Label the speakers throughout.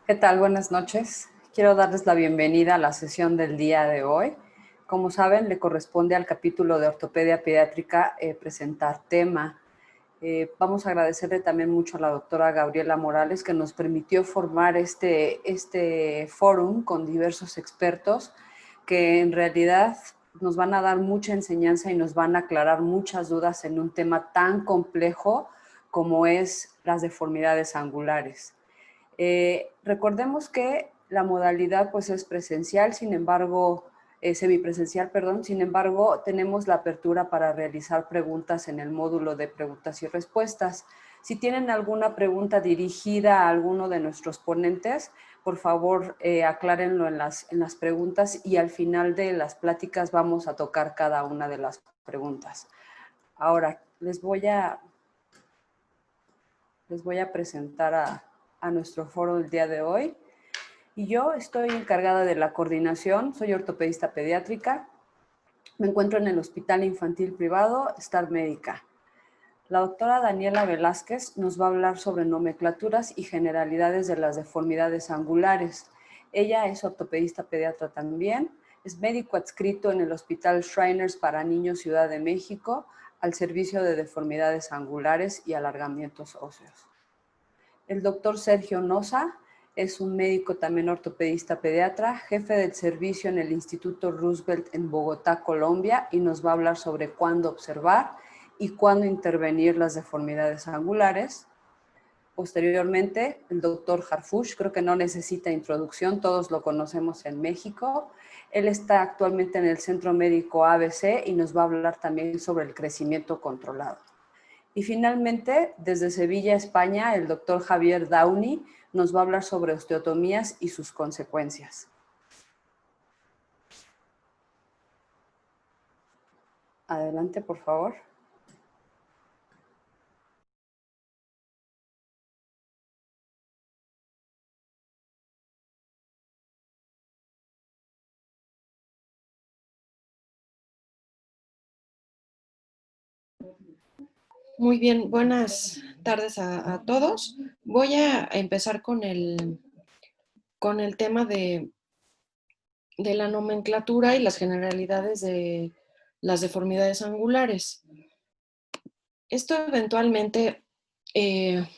Speaker 1: ¿Qué tal? Buenas noches. Quiero darles la bienvenida a la sesión del día de hoy. Como saben, le corresponde al capítulo de ortopedia pediátrica presentar tema. Vamos a agradecerle también mucho a la doctora Gabriela Morales que nos permitió formar este fórum con diversos expertos que en realidad nos van a dar mucha enseñanza y nos van a aclarar muchas dudas en un tema tan complejo como es las deformidades angulares. Recordemos que la modalidad pues es presencial, sin embargo, semipresencial, perdón, sin embargo, tenemos la apertura para realizar preguntas en el módulo de preguntas y respuestas. Si tienen alguna pregunta dirigida a alguno de nuestros ponentes, por favor, aclárenlo en las preguntas y al final de las pláticas vamos a tocar cada una de las preguntas. Ahora, les voy a presentar a nuestro foro del día de hoy. Y yo estoy encargada de la coordinación, soy ortopedista pediátrica, me encuentro en el Hospital Infantil Privado Star Médica. La doctora Daniela Velázquez nos va a hablar sobre nomenclaturas y generalidades de las deformidades angulares. Ella es ortopedista pediatra también, es médico adscrito en el Hospital Shriners para Niños Ciudad de México al servicio de deformidades angulares y alargamientos óseos. El doctor Sergio Noza es un médico también ortopedista pediatra, jefe del servicio en el Instituto Roosevelt en Bogotá, Colombia, y nos va a hablar sobre cuándo observar y cuándo intervenir las deformidades angulares. Posteriormente, el doctor Harfush, creo que no necesita introducción, todos lo conocemos en México. Él está actualmente en el Centro Médico ABC y nos va a hablar también sobre el crecimiento controlado. Y finalmente, desde Sevilla, España, el doctor Javier Downey nos va a hablar sobre osteotomías y sus consecuencias. Adelante, por favor.
Speaker 2: Muy bien, buenas tardes a todos. Voy a empezar con el tema de la nomenclatura y las generalidades de las deformidades angulares. Esto eventualmente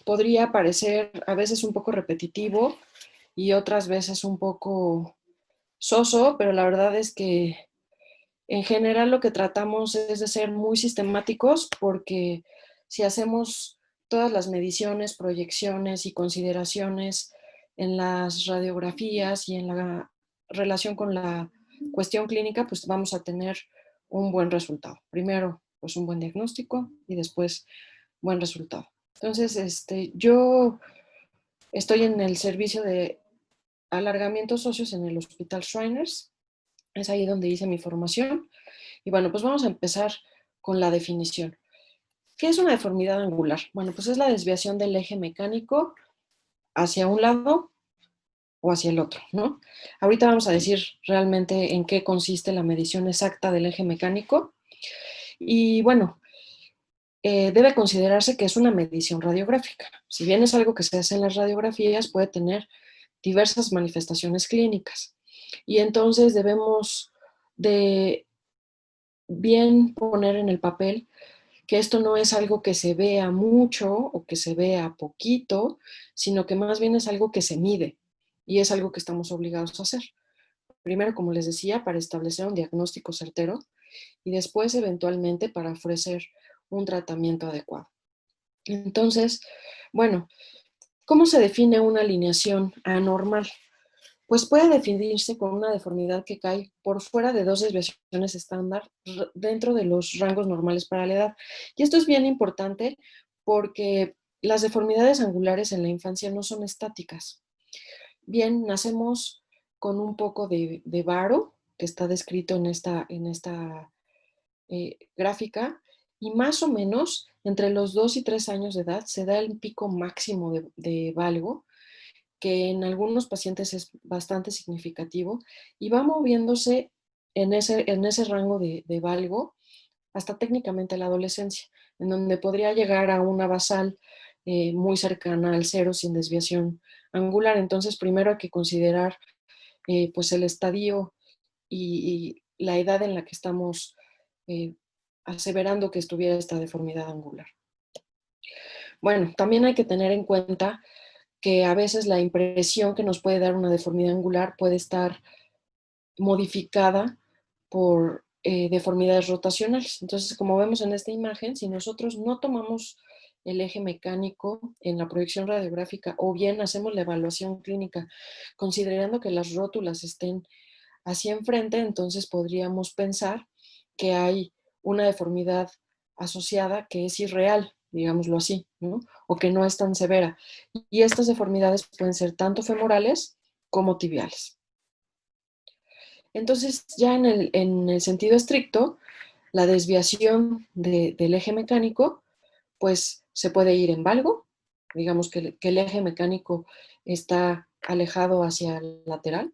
Speaker 2: podría parecer a veces un poco repetitivo y otras veces un poco soso, pero la verdad es que en general lo que tratamos es de ser muy sistemáticos porque si hacemos todas las mediciones, proyecciones y consideraciones en las radiografías y en la relación con la cuestión clínica, pues vamos a tener un buen resultado. Primero, pues un buen diagnóstico y después buen resultado. Entonces, yo estoy en el servicio de alargamientos óseos en el Hospital Shriners. Es ahí donde hice mi formación. Y bueno, pues vamos a empezar con la definición. ¿Qué es una deformidad angular? Bueno, pues es la desviación del eje mecánico hacia un lado o hacia el otro, ¿no? Ahorita vamos a decir realmente en qué consiste la medición exacta del eje mecánico. Y bueno, debe considerarse que es una medición radiográfica. Si bien es algo que se hace en las radiografías, puede tener diversas manifestaciones clínicas. Y entonces debemos de bien poner en el papel que esto no es algo que se vea mucho o que se vea poquito, sino que más bien es algo que se mide y es algo que estamos obligados a hacer. Primero, como les decía, para establecer un diagnóstico certero y después, eventualmente, para ofrecer un tratamiento adecuado. Entonces, bueno, ¿cómo se define una alineación anormal? Pues puede definirse con una deformidad que cae por fuera de dos desviaciones estándar dentro de los rangos normales para la edad. Y esto es bien importante porque las deformidades angulares en la infancia no son estáticas. Bien, nacemos con un poco de varo, que está descrito en esta gráfica, y más o menos entre los 2 y 3 años de edad se da el pico máximo de valgo, que en algunos pacientes es bastante significativo y va moviéndose en ese rango de valgo hasta técnicamente la adolescencia, en donde podría llegar a una basal muy cercana al cero sin desviación angular. Entonces, primero hay que considerar pues el estadio y la edad en la que estamos aseverando que estuviera esta deformidad angular. Bueno, también hay que tener en cuenta que a veces la impresión que nos puede dar una deformidad angular puede estar modificada por deformidades rotacionales. Entonces, como vemos en esta imagen, si nosotros no tomamos el eje mecánico en la proyección radiográfica o bien hacemos la evaluación clínica considerando que las rótulas estén hacia enfrente, entonces podríamos pensar que hay una deformidad asociada que es irreal, digámoslo así, ¿no? O que no es tan severa. Y estas deformidades pueden ser tanto femorales como tibiales. Entonces, ya en el sentido estricto, la desviación del eje mecánico, pues se puede ir en valgo, digamos que el eje mecánico está alejado hacia el lateral,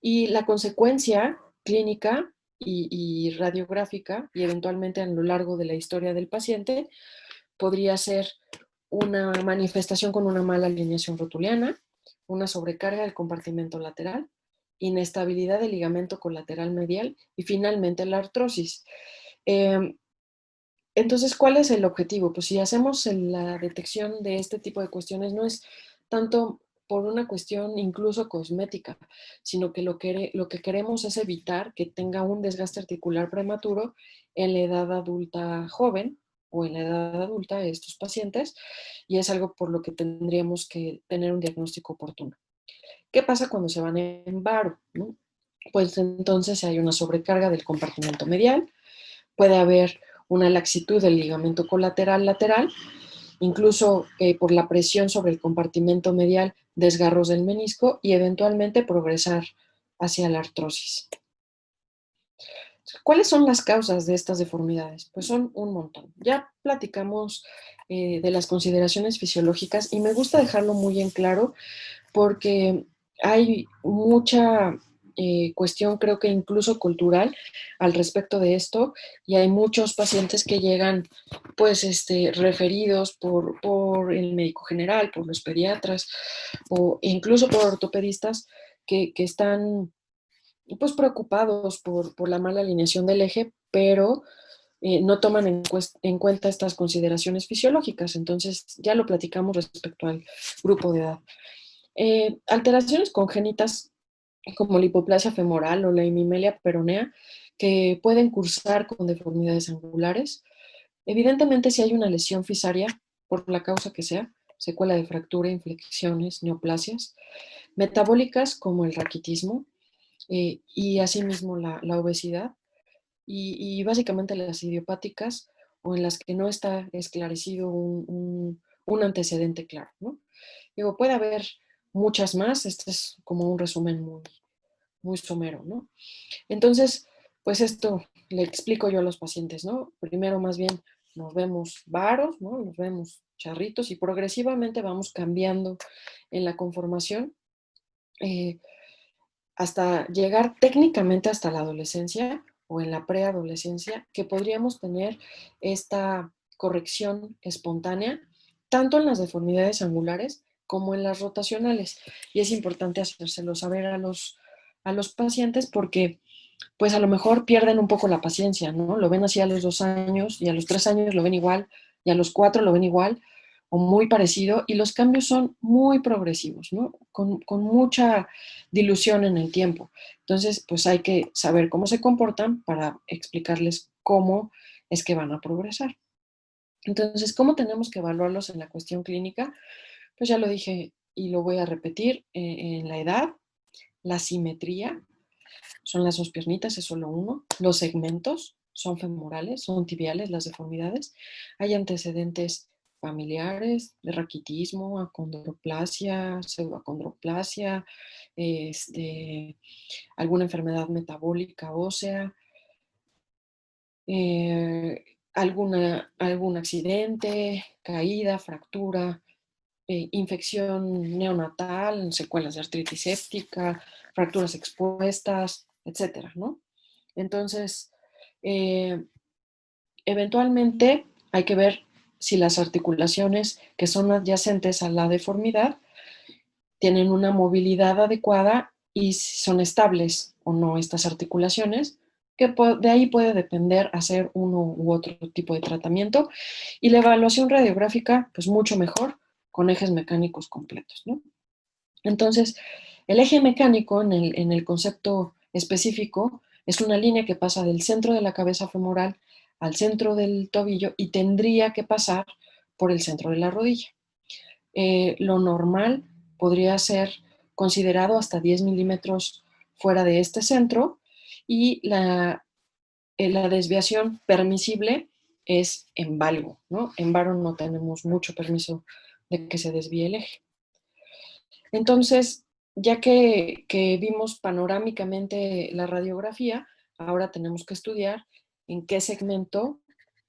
Speaker 2: y la consecuencia clínica y radiográfica, y eventualmente a lo largo de la historia del paciente, podría ser una manifestación con una mala alineación rotuliana, una sobrecarga del compartimento lateral, inestabilidad del ligamento colateral medial y finalmente la artrosis. Entonces, ¿cuál es el objetivo? Pues si hacemos la detección de este tipo de cuestiones, no es tanto por una cuestión incluso cosmética, sino que lo que queremos es evitar que tenga un desgaste articular prematuro en la edad adulta joven o en la edad adulta de estos pacientes, y es algo por lo que tendríamos que tener un diagnóstico oportuno. ¿Qué pasa cuando se van en varo? ¿No? Pues entonces hay una sobrecarga del compartimento medial, puede haber una laxitud del ligamento colateral lateral, incluso por la presión sobre el compartimento medial, desgarros del menisco y eventualmente progresar hacia la artrosis. ¿Cuáles son las causas de estas deformidades? Pues son un montón. Ya platicamos de las consideraciones fisiológicas y me gusta dejarlo muy en claro porque hay mucha cuestión, creo que incluso cultural, al respecto de esto, y hay muchos pacientes que llegan, pues, referidos por el médico general, por los pediatras, o incluso por ortopedistas que están, pues, preocupados por la mala alineación del eje, pero no toman en cuenta estas consideraciones fisiológicas. Entonces, ya lo platicamos respecto al grupo de edad. Alteraciones congénitas como la hipoplasia femoral o la hemimelia peronea que pueden cursar con deformidades angulares. Evidentemente, si hay una lesión fisaria, por la causa que sea, secuela de fractura, inflexiones, neoplasias, metabólicas como el raquitismo y asimismo la obesidad, y básicamente las idiopáticas o en las que no está esclarecido un antecedente claro, ¿no? Digo, puede haber muchas más, este es como un resumen muy somero, ¿no? Entonces, pues esto le explico yo a los pacientes, ¿no? Primero más bien nos vemos varos, ¿no? Nos vemos charritos y progresivamente vamos cambiando en la conformación eh, hasta llegar técnicamente hasta la adolescencia o en la preadolescencia, que podríamos tener esta corrección espontánea, tanto en las deformidades angulares como en las rotacionales. Y es importante hacérselo saber a los pacientes porque pues a lo mejor pierden un poco la paciencia, ¿no? Lo ven así a los 2 años y a los 3 años lo ven igual y a los 4 lo ven igual o muy parecido y los cambios son muy progresivos, ¿no? Con mucha dilución en el tiempo. Entonces, pues hay que saber cómo se comportan para explicarles cómo es que van a progresar. Entonces, ¿cómo tenemos que evaluarlos en la cuestión clínica? Pues ya lo dije y lo voy a repetir, en la edad, la simetría, son las dos piernitas, es solo uno. Los segmentos son femorales, son tibiales las deformidades. Hay antecedentes familiares de raquitismo, acondroplasia, pseudoacondroplasia, alguna enfermedad metabólica ósea, algún accidente, caída, fractura, infección neonatal, secuelas de artritis séptica, fracturas expuestas, etcétera, ¿no? Entonces, eventualmente hay que ver si las articulaciones que son adyacentes a la deformidad tienen una movilidad adecuada y si son estables o no estas articulaciones, que de ahí puede depender hacer uno u otro tipo de tratamiento. Y la evaluación radiográfica, pues mucho mejor con ejes mecánicos completos, ¿no? Entonces, el eje mecánico en el concepto específico es una línea que pasa del centro de la cabeza femoral al centro del tobillo y tendría que pasar por el centro de la rodilla. Lo normal podría ser considerado hasta 10 milímetros fuera de este centro y la desviación permisible es en valgo, ¿no? En varo no tenemos mucho permiso de que se desvíe el eje. Entonces, ya que vimos panorámicamente la radiografía, ahora tenemos que estudiar en qué segmento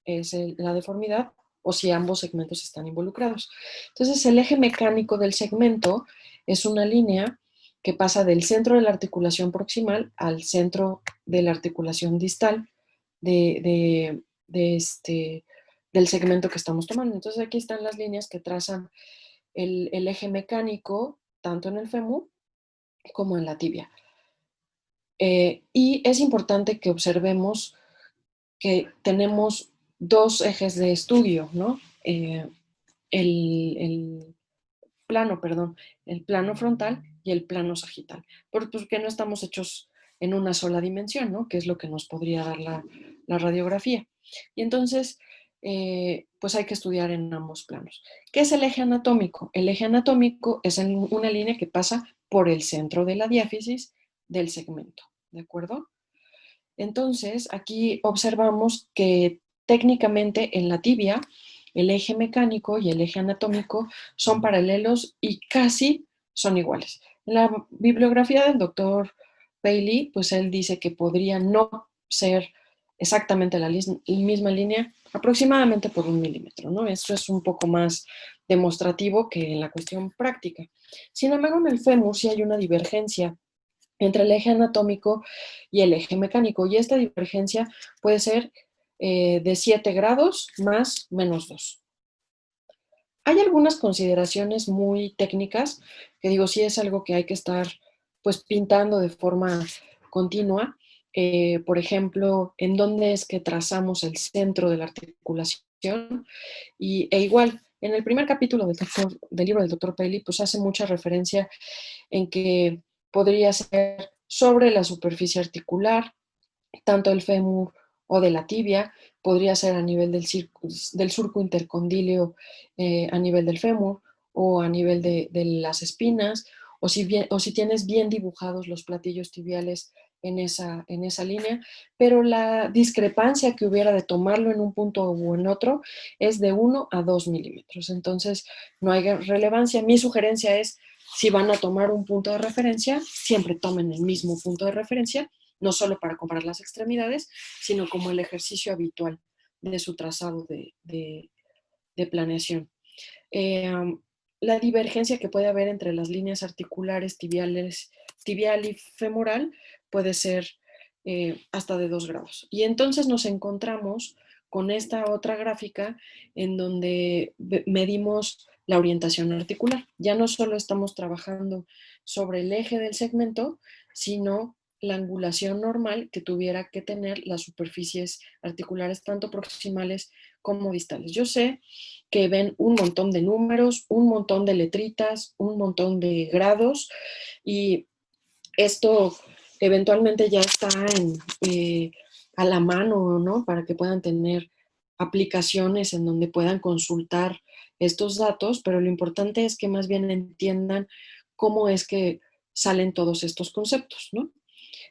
Speaker 2: es la deformidad o si ambos segmentos están involucrados. Entonces, el eje mecánico del segmento es una línea que pasa del centro de la articulación proximal al centro de la articulación distal del segmento que estamos tomando. Entonces, aquí están las líneas que trazan el eje mecánico tanto en el fémur como en la tibia. Y es importante que observemos que tenemos dos ejes de estudio, ¿no? El plano, perdón, el plano frontal y el plano sagital, porque no estamos hechos en una sola dimensión, ¿no? Que es lo que nos podría dar la radiografía. Y entonces, pues hay que estudiar en ambos planos. ¿Qué es el eje anatómico? El eje anatómico es una línea que pasa por el centro de la diáfisis del segmento, ¿de acuerdo? Entonces, aquí observamos que técnicamente en la tibia el eje mecánico y el eje anatómico son paralelos y casi son iguales. En la bibliografía del doctor Bailey, pues él dice que podría no ser exactamente la misma línea, aproximadamente por 1 milímetro, ¿no? Esto es un poco más demostrativo que en la cuestión práctica. Sin embargo, en el fémur sí hay una divergencia entre el eje anatómico y el eje mecánico. Y esta divergencia puede ser de 7 grados más menos 2. Hay algunas consideraciones muy técnicas, que digo, sí es algo que hay que estar pues pintando de forma continua. Por ejemplo, en dónde es que trazamos el centro de la articulación. E igual, en el primer capítulo del libro del doctor Paley, pues hace mucha referencia en que podría ser sobre la superficie articular, tanto del fémur o de la tibia, podría ser a nivel del surco intercondilio a nivel del fémur o a nivel de las espinas, o si tienes bien dibujados los platillos tibiales en esa línea, pero la discrepancia que hubiera de tomarlo en un punto o en otro es de 1 a 2 milímetros. Entonces, no hay relevancia. Mi sugerencia es, si van a tomar un punto de referencia, siempre tomen el mismo punto de referencia, no solo para comparar las extremidades, sino como el ejercicio habitual de su trazado de planeación. La divergencia que puede haber entre las líneas articulares tibial y femoral puede ser hasta de 2 grados. Y entonces nos encontramos con esta otra gráfica en donde medimos la orientación articular. Ya no solo estamos trabajando sobre el eje del segmento, sino la angulación normal que tuviera que tener las superficies articulares, tanto proximales como distales. Yo sé que ven un montón de números, un montón de letritas, un montón de grados, y esto eventualmente ya está a la mano, ¿no? Para que puedan tener aplicaciones en donde puedan consultar estos datos, pero lo importante es que más bien entiendan cómo es que salen todos estos conceptos, ¿no?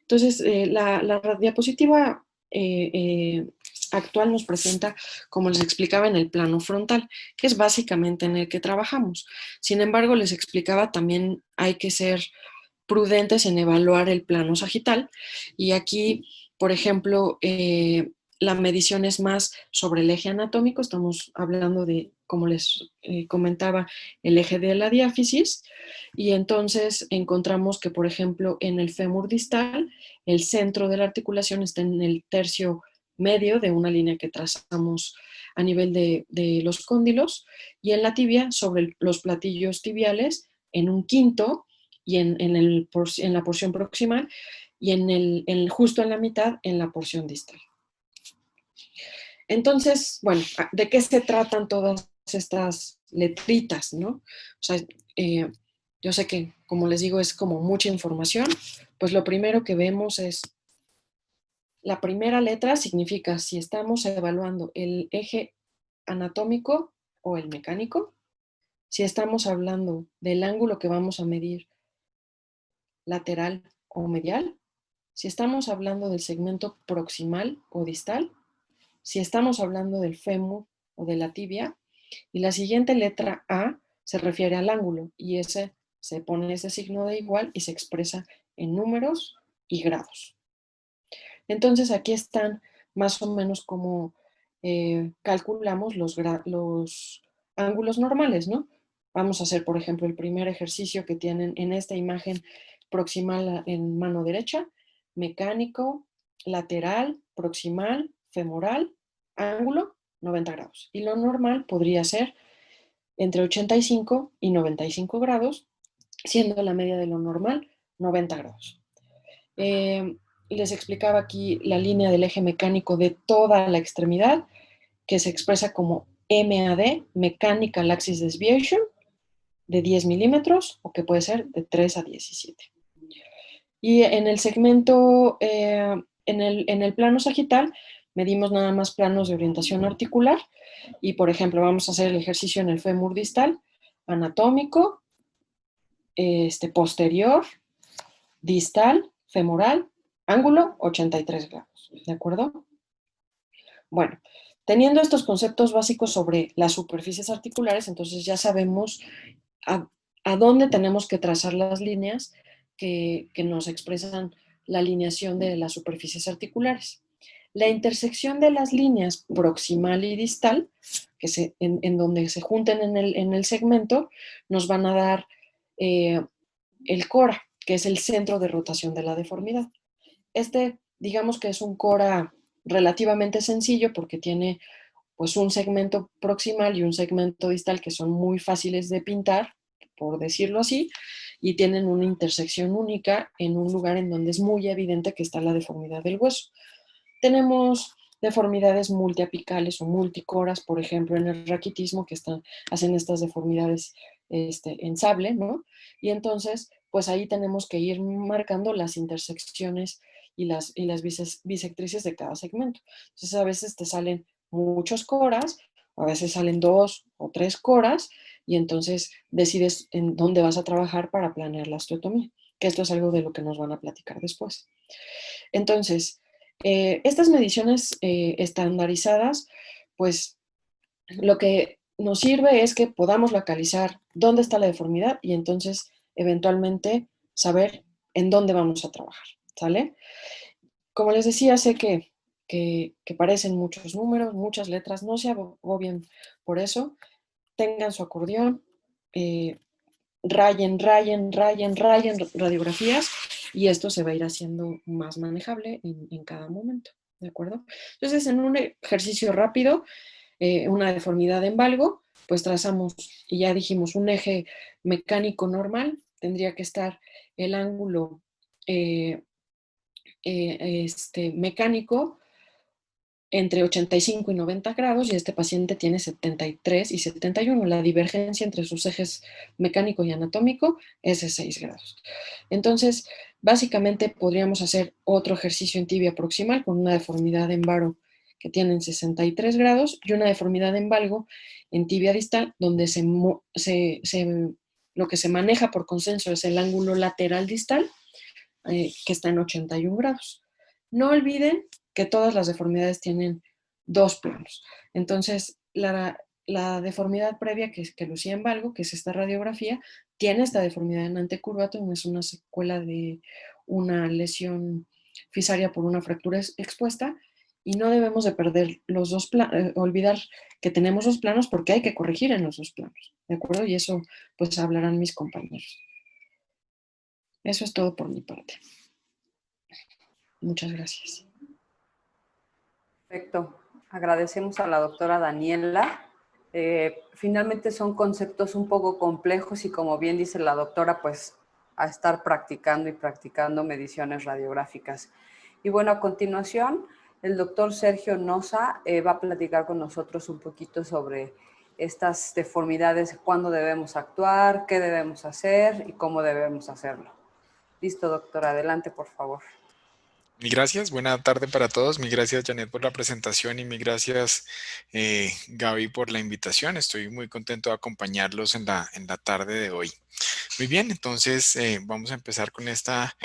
Speaker 2: Entonces, la diapositiva actual nos presenta, como les explicaba, en el plano frontal, que es básicamente en el que trabajamos. Sin embargo, les explicaba, también hay que ser prudentes en evaluar el plano sagital, y aquí, por ejemplo, la medición es más sobre el eje anatómico. Estamos hablando de, como les comentaba, el eje de la diáfisis, y entonces encontramos que, por ejemplo, en el fémur distal, el centro de la articulación está en el tercio medio de una línea que trazamos a nivel de los cóndilos, y en la tibia sobre los platillos tibiales en un quinto y en la porción proximal, y justo en la mitad en la porción distal. Entonces, bueno, ¿de qué se tratan todas estas letritas, no? O sea, yo sé que, como les digo, es como mucha información. Pues lo primero que vemos es, la primera letra significa si estamos evaluando el eje anatómico o el mecánico, si estamos hablando del ángulo que vamos a medir lateral o medial, si estamos hablando del segmento proximal o distal, si estamos hablando del fémur o de la tibia, y la siguiente letra A se refiere al ángulo, y se pone ese signo de igual y se expresa en números y grados. Entonces aquí están más o menos como calculamos los ángulos normales, ¿no? Vamos a hacer, por ejemplo, el primer ejercicio que tienen en esta imagen proximal en mano derecha, mecánico, lateral, proximal, femoral, ángulo, 90 grados. Y lo normal podría ser entre 85 y 95 grados, siendo la media de lo normal 90 grados. Les explicaba aquí la línea del eje mecánico de toda la extremidad, que se expresa como MAD, Mechanical Axis Desviation, de 10 milímetros, o que puede ser de 3 a 17. Y en el segmento, en el plano sagital, medimos nada más planos de orientación articular, y por ejemplo, vamos a hacer el ejercicio en el fémur distal, anatómico, posterior, distal, femoral, ángulo 83 grados, ¿de acuerdo? Bueno, teniendo estos conceptos básicos sobre las superficies articulares, entonces ya sabemos a dónde tenemos que trazar las líneas que nos expresan la alineación de las superficies articulares. La intersección de las líneas proximal y distal, en donde se junten en el segmento, nos van a dar el cora, que es el centro de rotación de la deformidad. Digamos que es un cora relativamente sencillo porque tiene pues un segmento proximal y un segmento distal que son muy fáciles de pintar, por decirlo así, y tienen una intersección única en un lugar en donde es muy evidente que está la deformidad del hueso. Tenemos deformidades multiapicales o multicoras, por ejemplo, en el raquitismo, que hacen estas deformidades en sable, ¿no? Y entonces, pues ahí tenemos que ir marcando las intersecciones y las bisectrices de cada segmento. Entonces, a veces te salen muchos coras, a veces salen 2 o 3 coras, y entonces decides en dónde vas a trabajar para planear la osteotomía, que esto es algo de lo que nos van a platicar después. Entonces, estas mediciones estandarizadas, pues lo que nos sirve es que podamos localizar dónde está la deformidad y entonces eventualmente saber en dónde vamos a trabajar, ¿sale? Como les decía, sé que parecen muchos números, muchas letras, no se agobien por eso, tengan su acordeón, rayen radiografías, y esto se va a ir haciendo más manejable en cada momento, ¿de acuerdo? Entonces, en un ejercicio rápido, una deformidad en valgo, pues trazamos, y ya dijimos, un eje mecánico normal, tendría que estar el ángulo mecánico entre 85 y 90 grados, y este paciente tiene 73 y 71. La divergencia entre sus ejes mecánico y anatómico es de 6 grados. Entonces, básicamente podríamos hacer otro ejercicio en tibia proximal con una deformidad en varo que tienen 63 grados y una deformidad en valgo en tibia distal, donde lo que se maneja por consenso es el ángulo lateral distal, que está en 81 grados. No olviden que todas las deformidades tienen dos planos. Entonces, la deformidad previa que lucía en valgo, que es esta radiografía, tiene esta deformidad en antecurvato, no es una secuela de una lesión fisaria por una fractura expuesta, y no debemos de perder los dos planos, olvidar que tenemos dos planos, porque hay que corregir en los dos planos, ¿de acuerdo? Y eso pues hablarán mis compañeros. Eso es todo por mi parte. Muchas gracias.
Speaker 1: Perfecto. agradecemos a la doctora Daniela. Finalmente son conceptos un poco complejos y como bien dice la doctora, pues a estar practicando y practicando mediciones radiográficas. Y bueno, a continuación, el doctor Sergio Noza va a platicar con nosotros un poquito sobre estas deformidades, cuándo debemos actuar, qué debemos hacer y cómo debemos hacerlo. Listo, doctora, adelante, por favor.
Speaker 3: Mil gracias, buena tarde para todos. Mil gracias, Janet, por la presentación y mil gracias, Gaby, por la invitación. Estoy muy contento de acompañarlos en la tarde de hoy. Muy bien, entonces vamos a empezar con esta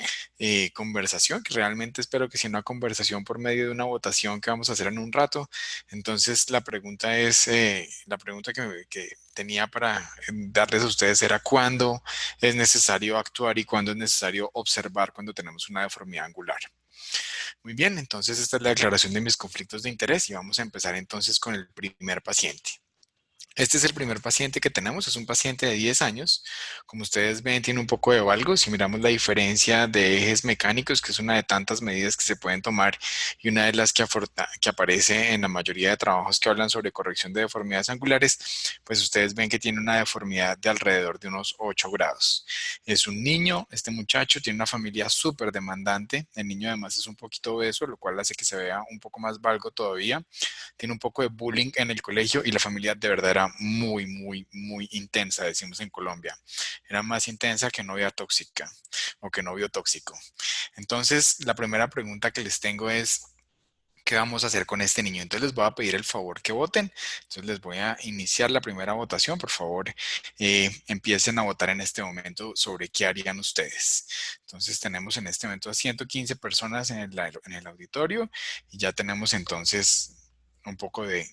Speaker 3: conversación, que realmente espero que sea una conversación por medio de una votación que vamos a hacer en un rato. Entonces, la pregunta es, la pregunta que tenía para darles a ustedes era cuándo es necesario actuar y cuándo es necesario observar cuando tenemos una deformidad angular. Muy bien, entonces esta es la declaración de mis conflictos de interés y vamos a empezar entonces con el primer paciente. Este es el primer paciente que tenemos, es un paciente de 10 años. Como ustedes ven, tiene un poco de valgo. Si miramos la diferencia de ejes mecánicos, que es una de tantas medidas que se pueden tomar y una de las que aparece en la mayoría de trabajos que hablan sobre corrección de deformidades angulares, pues ustedes ven que tiene una deformidad de alrededor de unos 8 grados. Es un niño, este muchacho tiene una familia súper demandante. El niño además es un poquito obeso, lo cual hace que se vea un poco más valgo todavía. Tiene un poco de bullying en el colegio y la familia de verdad era muy intensa, decimos en Colombia. Era más intensa que novia tóxica o que novio tóxico. Entonces, la primera pregunta que les tengo es, ¿qué vamos a hacer con este niño? Entonces les voy a pedir el favor que voten. Entonces les voy a iniciar la primera votación. Por favor, empiecen a votar en este momento sobre qué harían ustedes. Entonces tenemos en este momento a 115 personas en el auditorio y ya tenemos entonces un poco de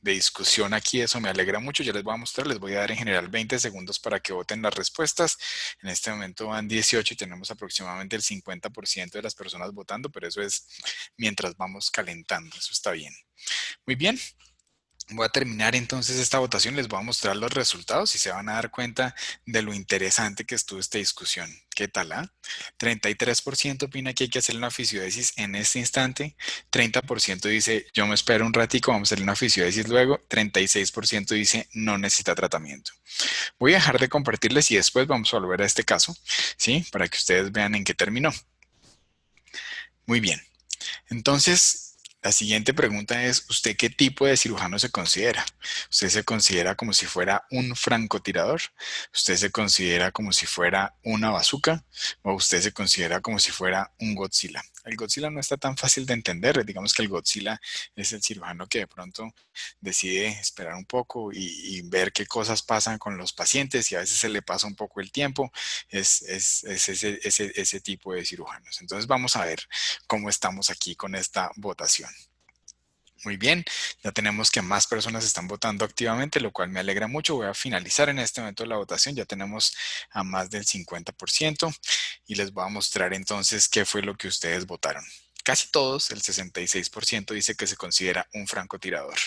Speaker 3: discusión aquí. Eso me alegra mucho. Ya les voy a mostrar, les voy a dar en general 20 segundos para que voten las respuestas. En este momento van 18 y tenemos aproximadamente el 50% de las personas votando, pero eso es mientras vamos calentando. Eso está bien. Muy bien. Voy a terminar entonces esta votación, les voy a mostrar los resultados y se van a dar cuenta de lo interesante que estuvo esta discusión. ¿Qué tal? 33% opina que hay que hacer una fisiodesis en este instante, 30% dice yo me espero un ratico, vamos a hacer una fisiodesis luego, 36% dice no necesita tratamiento. Voy a dejar de compartirles y después vamos a volver a este caso, ¿sí? Para que ustedes vean en qué terminó. Muy bien. Entonces, la siguiente pregunta es, ¿usted qué tipo de cirujano se considera? ¿Usted se considera como si fuera un francotirador? ¿Usted se considera como si fuera una bazooka? ¿O usted se considera como si fuera un Godzilla? El Godzilla no está tan fácil de entender. Digamos que el Godzilla es el cirujano que de pronto decide esperar un poco y ver qué cosas pasan con los pacientes y a veces se le pasa un poco el tiempo. Es ese tipo de cirujanos. Entonces vamos a ver cómo estamos aquí con esta votación. Muy bien, ya tenemos que más personas están votando activamente, lo cual me alegra mucho. Voy a finalizar en este momento la votación. Ya tenemos a más del 50% y les voy a mostrar entonces qué fue lo que ustedes votaron. Casi todos, el 66% dice que se considera un francotirador.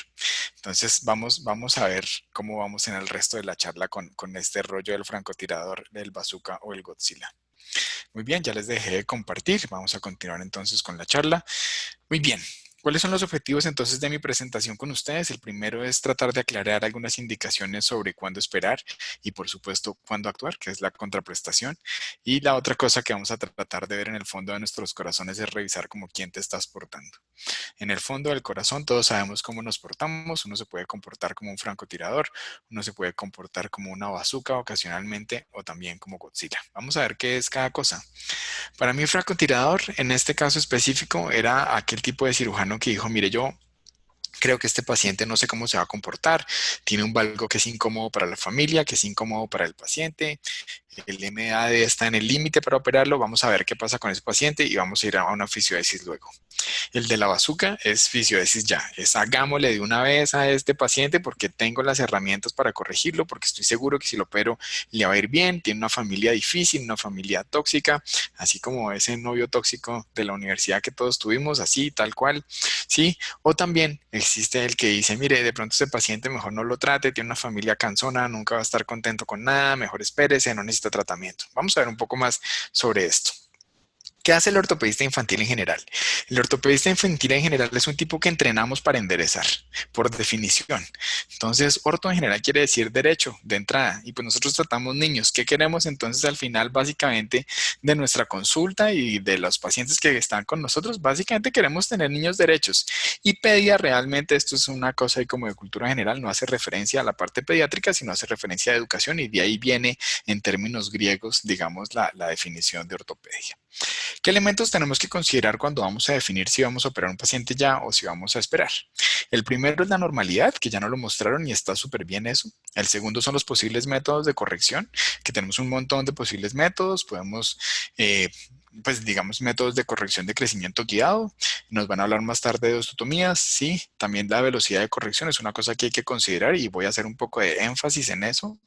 Speaker 3: Entonces vamos a ver cómo vamos en el resto de la charla con este rollo del francotirador, del bazooka o el Godzilla. Muy bien, ya les dejé de compartir. Vamos a continuar entonces con la charla. Muy bien. ¿Cuáles son los objetivos entonces de mi presentación con ustedes? El primero es tratar de aclarar algunas indicaciones sobre cuándo esperar y por supuesto cuándo actuar, que es la contraprestación. Y la otra cosa que vamos a tratar de ver en el fondo de nuestros corazones es revisar cómo quién te estás portando. En el fondo del corazón todos sabemos cómo nos portamos. Uno se puede comportar como un francotirador, uno se puede comportar como una bazooka ocasionalmente o también como Godzilla. Vamos a ver qué es cada cosa. Para mí, francotirador, en este caso específico, era aquel tipo de cirujano que dijo, mire, yo creo que este paciente no sé cómo se va a comportar, tiene un valgo que es incómodo para la familia, que es incómodo para el paciente, el MAD está en el límite para operarlo, vamos a ver qué pasa con ese paciente y vamos a ir a una fisiodesis luego. El de la bazooka es fisiodesis ya, es hagámosle de una vez a este paciente porque tengo las herramientas para corregirlo, porque estoy seguro que si lo opero le va a ir bien, tiene una familia difícil, una familia tóxica, así como ese novio tóxico de la universidad que todos tuvimos, así, tal cual, ¿sí? O también existe el que dice, mire, de pronto ese paciente mejor no lo trate, tiene una familia cansona, nunca va a estar contento con nada, mejor espérese, no necesita tratamiento. Vamos a ver un poco más sobre esto. ¿Qué hace el ortopedista infantil en general? El ortopedista infantil en general es un tipo que entrenamos para enderezar, por definición. Entonces, orto en general quiere decir derecho de entrada. Y pues nosotros tratamos niños. ¿Qué queremos entonces al final básicamente de nuestra consulta y de los pacientes que están con nosotros? Básicamente queremos tener niños derechos. Y pedia realmente, esto es una cosa ahí como de cultura general, no hace referencia a la parte pediátrica, sino hace referencia a educación y de ahí viene en términos griegos, digamos, la definición de ortopedia. ¿Qué elementos tenemos que considerar cuando vamos a definir si vamos a operar a un paciente ya o si vamos a esperar? El primero es la normalidad, que ya nos lo mostraron y está súper bien eso. El segundo son los posibles métodos de corrección, que tenemos un montón de posibles métodos. Podemos, pues digamos, métodos de corrección de crecimiento guiado. Nos van a hablar más tarde de osteotomías. Sí, también la velocidad de corrección es una cosa que hay que considerar y voy a hacer un poco de énfasis en eso.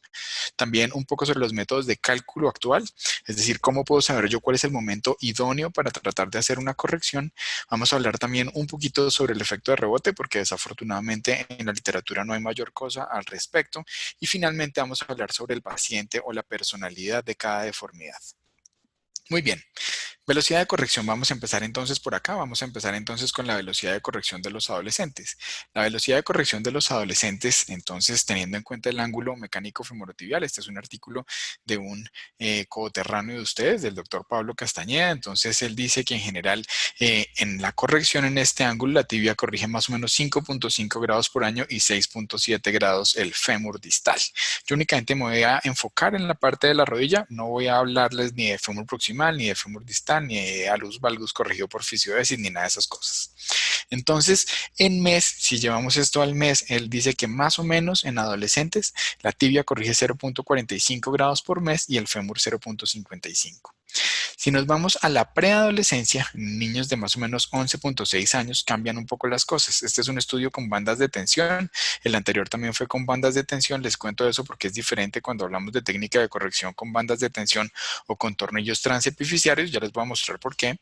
Speaker 3: También un poco sobre los métodos de cálculo actual, es decir, cómo puedo saber yo cuál es el momento idóneo para tratar de hacer una corrección. Vamos a hablar también un poquito sobre el efecto de rebote, porque desafortunadamente en la literatura no hay mayor cosa al respecto. Y finalmente vamos a hablar sobre el paciente o la personalidad de cada deformidad. Muy bien. Velocidad de corrección, vamos a empezar entonces por acá, vamos a empezar entonces con la velocidad de corrección de los adolescentes. La velocidad de corrección de los adolescentes, entonces teniendo en cuenta el ángulo mecánico femorotibial, este es un artículo de un coterráneo de ustedes, del doctor Pablo Castañeda, entonces él dice que en general en la corrección en este ángulo la tibia corrige más o menos 5.5 grados por año y 6.7 grados el fémur distal. Yo únicamente me voy a enfocar en la parte de la rodilla, no voy a hablarles ni de fémur proximal ni de fémur distal, ni alus valgus corregido por fisiodesis, ni nada de esas cosas. Entonces, en mes, si llevamos esto al mes, él dice que más o menos en adolescentes la tibia corrige 0.45 grados por mes y el fémur 0.55. Si nos vamos a la preadolescencia, niños de más o menos 11.6 años, cambian un poco las cosas. Este es un estudio con bandas de tensión. El anterior también fue con bandas de tensión. Les cuento eso porque es diferente cuando hablamos de técnica de corrección con bandas de tensión o con tornillos transepificiarios. Ya les voy a mostrar por qué.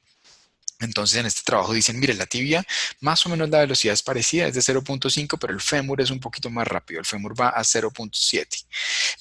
Speaker 3: Entonces en este trabajo dicen, mire, la tibia más o menos la velocidad es parecida, es de 0.5, pero el fémur es un poquito más rápido, el fémur va a 0.7.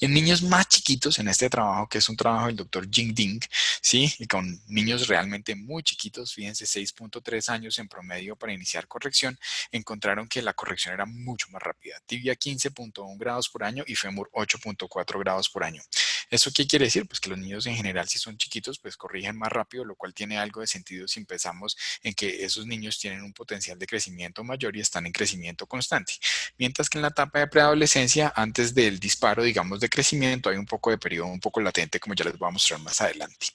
Speaker 3: En niños más chiquitos, en este trabajo, que es un trabajo del doctor Jing Ding, ¿sí? Y con niños realmente muy chiquitos, fíjense, 6.3 años en promedio para iniciar corrección, encontraron que la corrección era mucho más rápida, tibia 15.1 grados por año y fémur 8.4 grados por año. ¿Eso qué quiere decir? Pues que los niños en general, si son chiquitos, pues corrigen más rápido, lo cual tiene algo de sentido si empezamos en que esos niños tienen un potencial de crecimiento mayor y están en crecimiento constante. Mientras que en la etapa de preadolescencia, antes del disparo, digamos, de crecimiento, hay un poco de periodo un poco latente, como ya les voy a mostrar más adelante.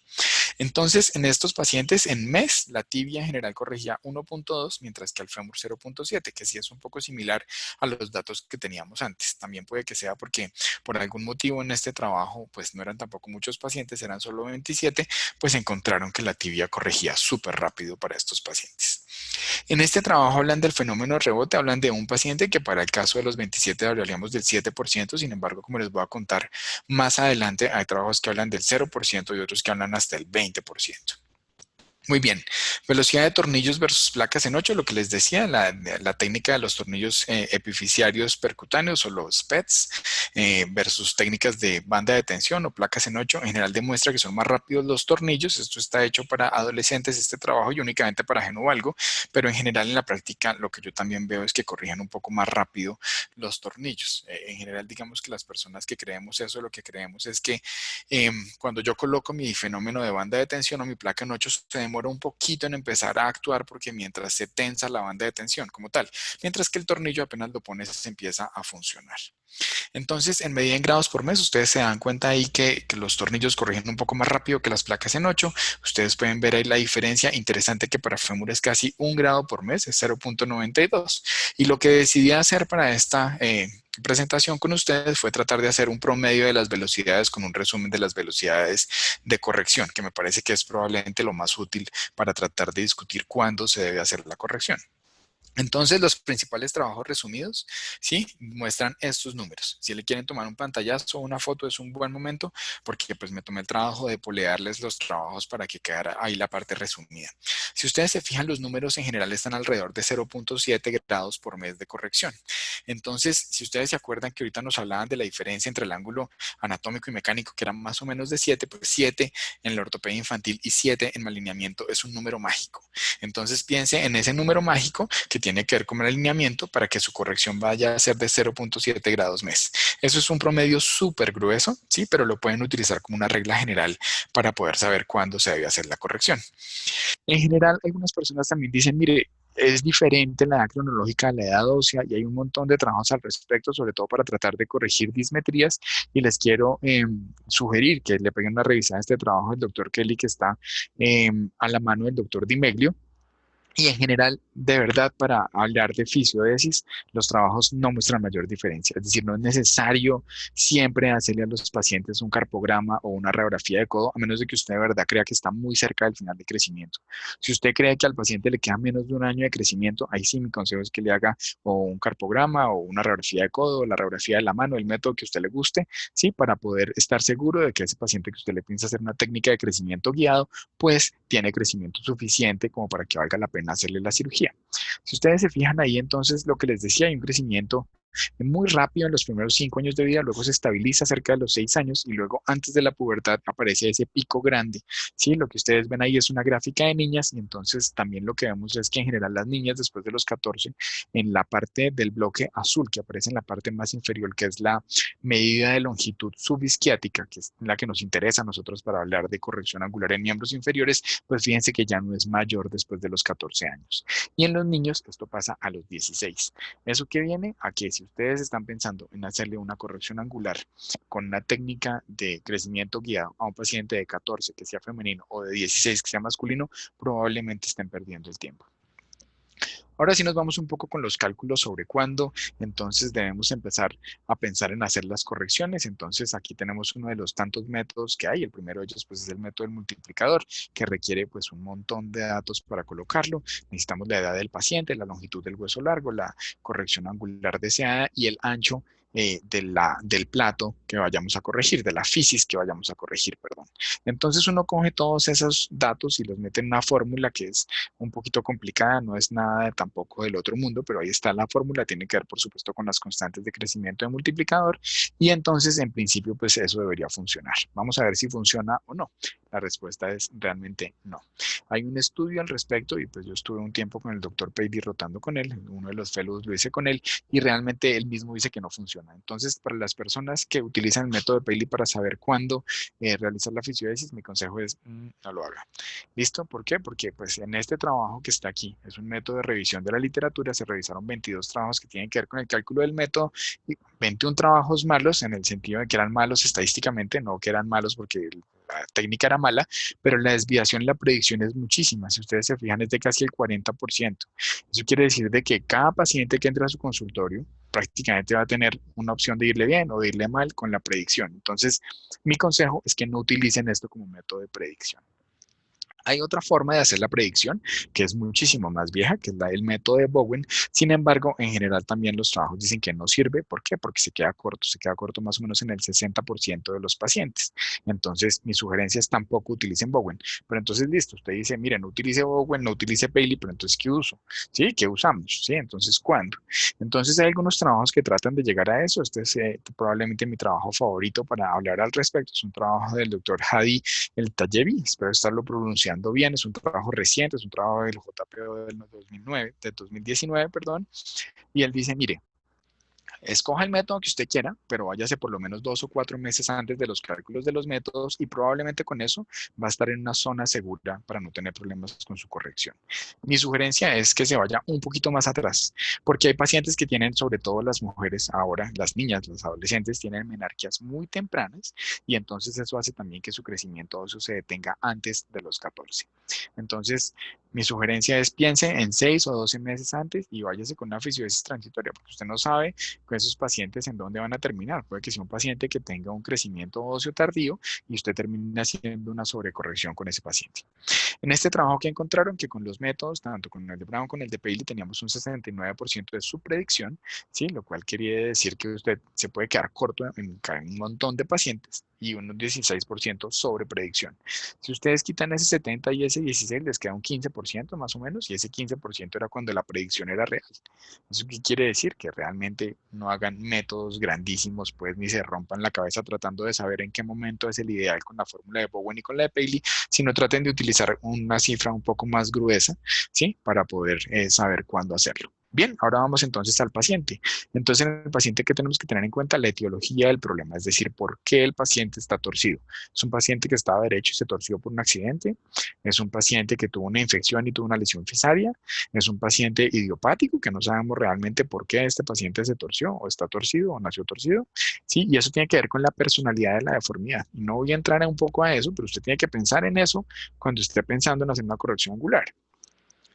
Speaker 3: Entonces, en estos pacientes, en mes, la tibia en general corregía 1.2, mientras que el fémur 0.7, que sí es un poco similar a los datos que teníamos antes. También puede que sea porque por algún motivo en este trabajo, pues no eran tampoco muchos pacientes, eran solo 27, pues encontraron que la tibia corregía súper rápido para estos pacientes. En este trabajo hablan del fenómeno de rebote, hablan de un paciente que para el caso de los 27 hablaríamos del 7%, sin embargo, como les voy a contar más adelante, hay trabajos que hablan del 0% y otros que hablan hasta el 20%. Muy bien, velocidad de tornillos versus placas en 8, lo que les decía, la técnica de los tornillos epifisiarios percutáneos o los PETs versus técnicas de banda de tensión o placas en 8, en general demuestra que son más rápidos los tornillos. Esto está hecho para adolescentes, este trabajo, y únicamente para genovalgo, pero en general en la práctica lo que yo también veo es que corrigen un poco más rápido los tornillos. En general, digamos que las personas que creemos eso, lo que creemos es que cuando yo coloco mi fenómeno de banda de tensión o mi placa en 8 se demora un poquito en empezar a actuar porque mientras se tensa la banda de tensión como tal, mientras que el tornillo apenas lo pones se empieza a funcionar. Entonces, en medida en grados por mes, ustedes se dan cuenta ahí que los tornillos corrigen un poco más rápido que las placas en 8. Ustedes pueden ver ahí la diferencia. Interesante que para fémur es casi 1 grado por mes, es 0.92. Y lo que decidí hacer para esta presentación con ustedes fue tratar de hacer un promedio de las velocidades con un resumen de las velocidades de corrección, que me parece que es probablemente lo más útil para tratar de discutir cuándo se debe hacer la corrección. Entonces, los principales trabajos resumidos, ¿sí? Muestran estos números. Si le quieren tomar un pantallazo o una foto, es un buen momento porque pues me tomé el trabajo de polearles los trabajos para que quedara ahí la parte resumida. Si ustedes se fijan, los números en general están alrededor de 0.7 grados por mes de corrección. Entonces, si ustedes se acuerdan que ahorita nos hablaban de la diferencia entre el ángulo anatómico y mecánico, que era más o menos de 7, pues 7 en la ortopedia infantil y 7 en alineamiento es un número mágico. Entonces, piense en ese número mágico que tiene que ver con el alineamiento para que su corrección vaya a ser de 0.7 grados mes. Eso es un promedio súper grueso, ¿sí? Pero lo pueden utilizar como una regla general para poder saber cuándo se debe hacer la corrección. En general, algunas personas también dicen, mire, es diferente la edad cronológica a la edad ósea y hay un montón de trabajos al respecto, sobre todo para tratar de corregir dismetrías, y les quiero sugerir que le peguen una revisada a este trabajo del doctor Kelly que está a la mano del doctor Di Meglio. Y en general, de verdad, para hablar de fisiodesis, los trabajos no muestran mayor diferencia. Es decir, no es necesario siempre hacerle a los pacientes un carpograma o una radiografía de codo, a menos de que usted de verdad crea que está muy cerca del final de crecimiento. Si usted cree que al paciente le queda menos de un año de crecimiento, ahí sí mi consejo es que le haga o un carpograma o una radiografía de codo, o la radiografía de la mano, el método que a usted le guste, ¿sí? Para poder estar seguro de que ese paciente que usted le piensa hacer una técnica de crecimiento guiado, pues tiene crecimiento suficiente como para que valga la pena hacerle la cirugía. Si ustedes se fijan ahí, entonces lo que les decía, hay un crecimiento muy rápido en los primeros 5 años de vida, luego se estabiliza cerca de los 6 años y luego antes de la pubertad aparece ese pico grande. ¿Sí? Lo que ustedes ven ahí es una gráfica de niñas y entonces también lo que vemos es que en general las niñas después de los 14, en la parte del bloque azul que aparece en la parte más inferior, que es la medida de longitud subisquiática, que es la que nos interesa a nosotros para hablar de corrección angular en miembros inferiores, pues fíjense que ya no es mayor después de los 14 años. Y en los niños esto pasa a los 16. ¿Eso qué viene? A que si ustedes están pensando en hacerle una corrección angular con una técnica de crecimiento guiado a un paciente de 14 que sea femenino o de 16 que sea masculino, probablemente estén perdiendo el tiempo. Ahora sí nos vamos un poco con los cálculos sobre cuándo, entonces debemos empezar a pensar en hacer las correcciones. Entonces aquí tenemos uno de los tantos métodos que hay. El primero de ellos pues es el método del multiplicador, que requiere pues un montón de datos para colocarlo. Necesitamos la edad del paciente, la longitud del hueso largo, la corrección angular deseada y el ancho del plato que vayamos a corregir, de la fisis que vayamos a corregir, perdón. Entonces uno coge todos esos datos y los mete en una fórmula que es un poquito complicada, no es nada tampoco del otro mundo, pero ahí está la fórmula, tiene que ver por supuesto con las constantes de crecimiento de multiplicador y entonces en principio pues eso debería funcionar. Vamos a ver si funciona o no. La respuesta es realmente no. Hay un estudio al respecto y pues yo estuve un tiempo con el doctor Paley rotando con él, uno de los fellows lo hice con él y realmente él mismo dice que no funciona. Entonces para las personas que utilizan el método de Paley para saber cuándo realizar la fisiodesis, mi consejo es no lo haga. ¿Listo? ¿Por qué? Porque pues en este trabajo que está aquí, es un método de revisión de la literatura, se revisaron 22 trabajos que tienen que ver con el cálculo del método y 21 trabajos malos en el sentido de que eran malos estadísticamente, no que eran malos porque la técnica era mala, pero la desviación y la predicción es muchísima. Si ustedes se fijan, es de casi el 40%. Eso quiere decir de que cada paciente que entra a su consultorio prácticamente va a tener una opción de irle bien o de irle mal con la predicción. Entonces, mi consejo es que no utilicen esto como método de predicción. Hay otra forma de hacer la predicción que es muchísimo más vieja, que es la del método de Bowen. Sin embargo, en general también los trabajos dicen que no sirve. ¿Por qué? Porque se queda corto más o menos en el 60% de los pacientes. Entonces, mi sugerencia es tampoco utilicen Bowen. Pero entonces, listo, usted dice, mire, no utilice Bowen, no utilice Paley, pero entonces, ¿qué uso? ¿Sí? ¿Qué usamos? ¿Sí? Entonces, ¿cuándo? Entonces, hay algunos trabajos que tratan de llegar a eso. Este es probablemente mi trabajo favorito para hablar al respecto. Es un trabajo del doctor Hadi El Tayebi, espero estarlo pronunciando bien, es un trabajo reciente, es un trabajo del JPO del 2019, perdón, y él dice, mire, escoja el método que usted quiera, pero váyase por lo menos 2 o 4 meses antes de los cálculos de los métodos y probablemente con eso va a estar en una zona segura para no tener problemas con su corrección. Mi sugerencia es que se vaya un poquito más atrás, porque hay pacientes que tienen, sobre todo las mujeres ahora, las niñas, los adolescentes, tienen menarquias muy tempranas y entonces eso hace también que su crecimiento óseo se detenga antes de los 14. Entonces, mi sugerencia es piense en 6 o 12 meses antes y váyase con una fisiodesis transitoria, porque usted no sabe con esos pacientes en dónde van a terminar. Puede que sea un paciente que tenga un crecimiento óseo tardío y usted termine haciendo una sobrecorrección con ese paciente. En este trabajo que encontraron que con los métodos, tanto con el de Brown como con el de Paley, teníamos un 69% de su predicción, ¿sí? Lo cual quiere decir que usted se puede quedar corto en un montón de pacientes y un 16% sobre predicción. Si ustedes quitan ese 70 y ese 16, les queda un 15% más o menos, y ese 15% era cuando la predicción era real. ¿Eso qué quiere decir? Que realmente no hagan métodos grandísimos, pues ni se rompan la cabeza tratando de saber en qué momento es el ideal con la fórmula de Bowen y con la de Paley, sino traten de utilizar una cifra un poco más gruesa, ¿sí? Para poder saber cuándo hacerlo. Bien, ahora vamos entonces al paciente. Entonces, en el paciente, ¿qué tenemos que tener en cuenta? La etiología del problema, es decir, por qué el paciente está torcido. ¿Es un paciente que estaba derecho y se torció por un accidente? ¿Es un paciente que tuvo una infección y tuvo una lesión fisaria? ¿Es un paciente idiopático que no sabemos realmente por qué este paciente se torció o está torcido o nació torcido? Sí, y eso tiene que ver con la personalidad de la deformidad. Y no voy a entrar un poco a eso, pero usted tiene que pensar en eso cuando esté pensando en hacer una corrección angular.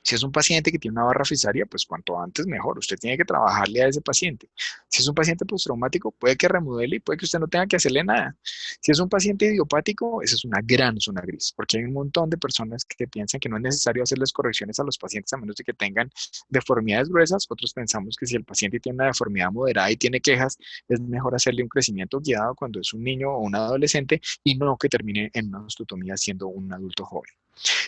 Speaker 3: Si es un paciente que tiene una barra fisaria, pues cuanto antes mejor. Usted tiene que trabajarle a ese paciente. Si es un paciente postraumático, puede que remodele y puede que usted no tenga que hacerle nada. Si es un paciente idiopático, esa es una gran zona gris, porque hay un montón de personas que piensan que no es necesario hacerles correcciones a los pacientes a menos de que tengan deformidades gruesas. Otros pensamos que si el paciente tiene una deformidad moderada y tiene quejas, es mejor hacerle un crecimiento guiado cuando es un niño o un adolescente y no que termine en una osteotomía siendo un adulto joven.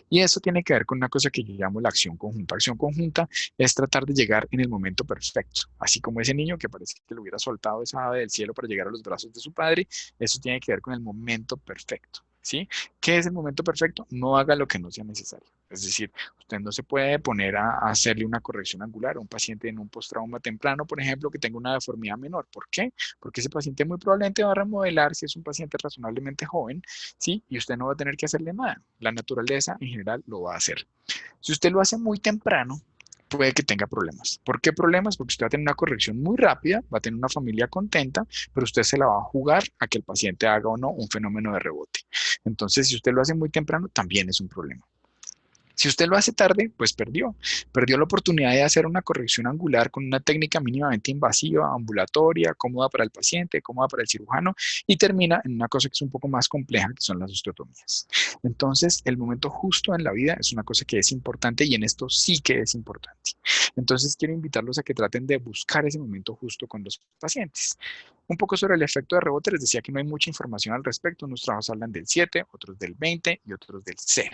Speaker 3: Y eso tiene que ver con una cosa que yo llamo la acción conjunta. Acción conjunta es tratar de llegar en el momento perfecto. Así como ese niño que parece que le hubiera soltado esa ave del cielo para llegar a los brazos de su padre, eso tiene que ver con el momento perfecto. ¿Sí? ¿Qué es el momento perfecto? No haga lo que no sea necesario. Es decir, usted no se puede poner a hacerle una corrección angular a un paciente en un postrauma temprano, por ejemplo, que tenga una deformidad menor. ¿Por qué? Porque ese paciente muy probablemente va a remodelar si es un paciente razonablemente joven, ¿sí? Y usted no va a tener que hacerle nada. La naturaleza en general lo va a hacer. Si usted lo hace muy temprano, puede que tenga problemas. ¿Por qué problemas? Porque usted va a tener una corrección muy rápida, va a tener una familia contenta, pero usted se la va a jugar a que el paciente haga o no un fenómeno de rebote. Entonces, si usted lo hace muy temprano, también es un problema. Si usted lo hace tarde, pues perdió. Perdió la oportunidad de hacer una corrección angular con una técnica mínimamente invasiva, ambulatoria, cómoda para el paciente, cómoda para el cirujano y termina en una cosa que es un poco más compleja, que son las osteotomías. Entonces, el momento justo en la vida es una cosa que es importante y en esto sí que es importante. Entonces, quiero invitarlos a que traten de buscar ese momento justo con los pacientes. Un poco sobre el efecto de rebote, les decía que no hay mucha información al respecto. Unos trabajos hablan del 7, otros del 20 y otros del 0.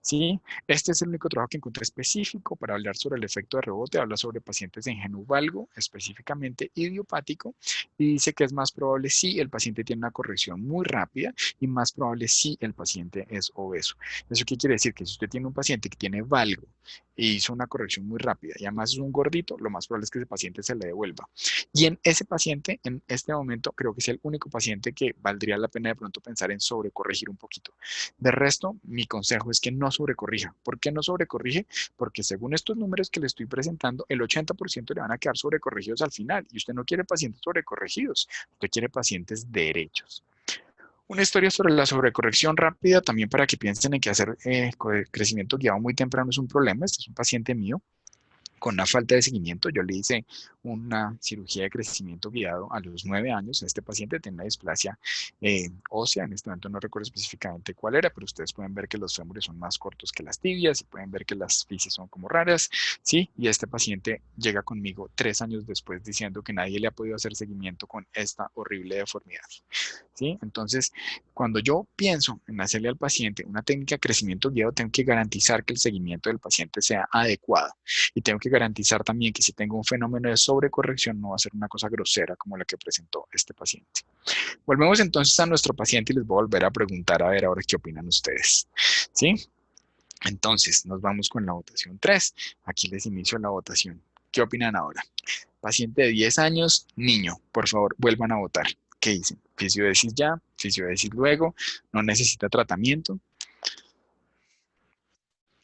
Speaker 3: ¿Sí? Este es el único trabajo que encontré específico para hablar sobre el efecto de rebote. Habla sobre pacientes en genu valgo, específicamente idiopático, y dice que es más probable si el paciente tiene una corrección muy rápida y más probable si el paciente es obeso. ¿Eso qué quiere decir? Que si usted tiene un paciente que tiene valgo e hizo una corrección muy rápida y además es un gordito, lo más probable es que ese paciente se le devuelva. Y en ese paciente, en este momento, creo que es el único paciente que valdría la pena de pronto pensar en sobrecorregir un poquito. De resto, mi consejo es que no sobrecorrija. ¿Por qué no sobrecorrige? Porque según estos números que le estoy presentando, el 80% le van a quedar sobrecorregidos al final. Y usted no quiere pacientes sobrecorregidos, usted quiere pacientes derechos. Una historia sobre la sobrecorrección rápida, también para que piensen en que hacer crecimiento guiado muy temprano es un problema. Este es un paciente mío con una falta de seguimiento. Yo le hice una cirugía de crecimiento guiado a los 9 años. Este paciente tiene una displasia ósea. En este momento no recuerdo específicamente cuál era, pero ustedes pueden ver que los fémures son más cortos que las tibias y pueden ver que las fisis son como raras, ¿sí? Y este paciente llega conmigo 3 años después diciendo que nadie le ha podido hacer seguimiento con esta horrible deformidad, ¿sí? Entonces, cuando yo pienso en hacerle al paciente una técnica de crecimiento guiado, tengo que garantizar que el seguimiento del paciente sea adecuado. Y tengo que garantizar también que si tengo un fenómeno de sobrecorrección no va a ser una cosa grosera como la que presentó este paciente. Volvemos entonces a nuestro paciente y les voy a volver a preguntar a ver ahora qué opinan ustedes. ¿Sí? Entonces, nos vamos con la votación 3. Aquí les inicio la votación. ¿Qué opinan ahora? Paciente de 10 años, niño. Por favor, vuelvan a votar. ¿Qué dicen? Fisiodesis ya, fisiodesis luego, no necesita tratamiento.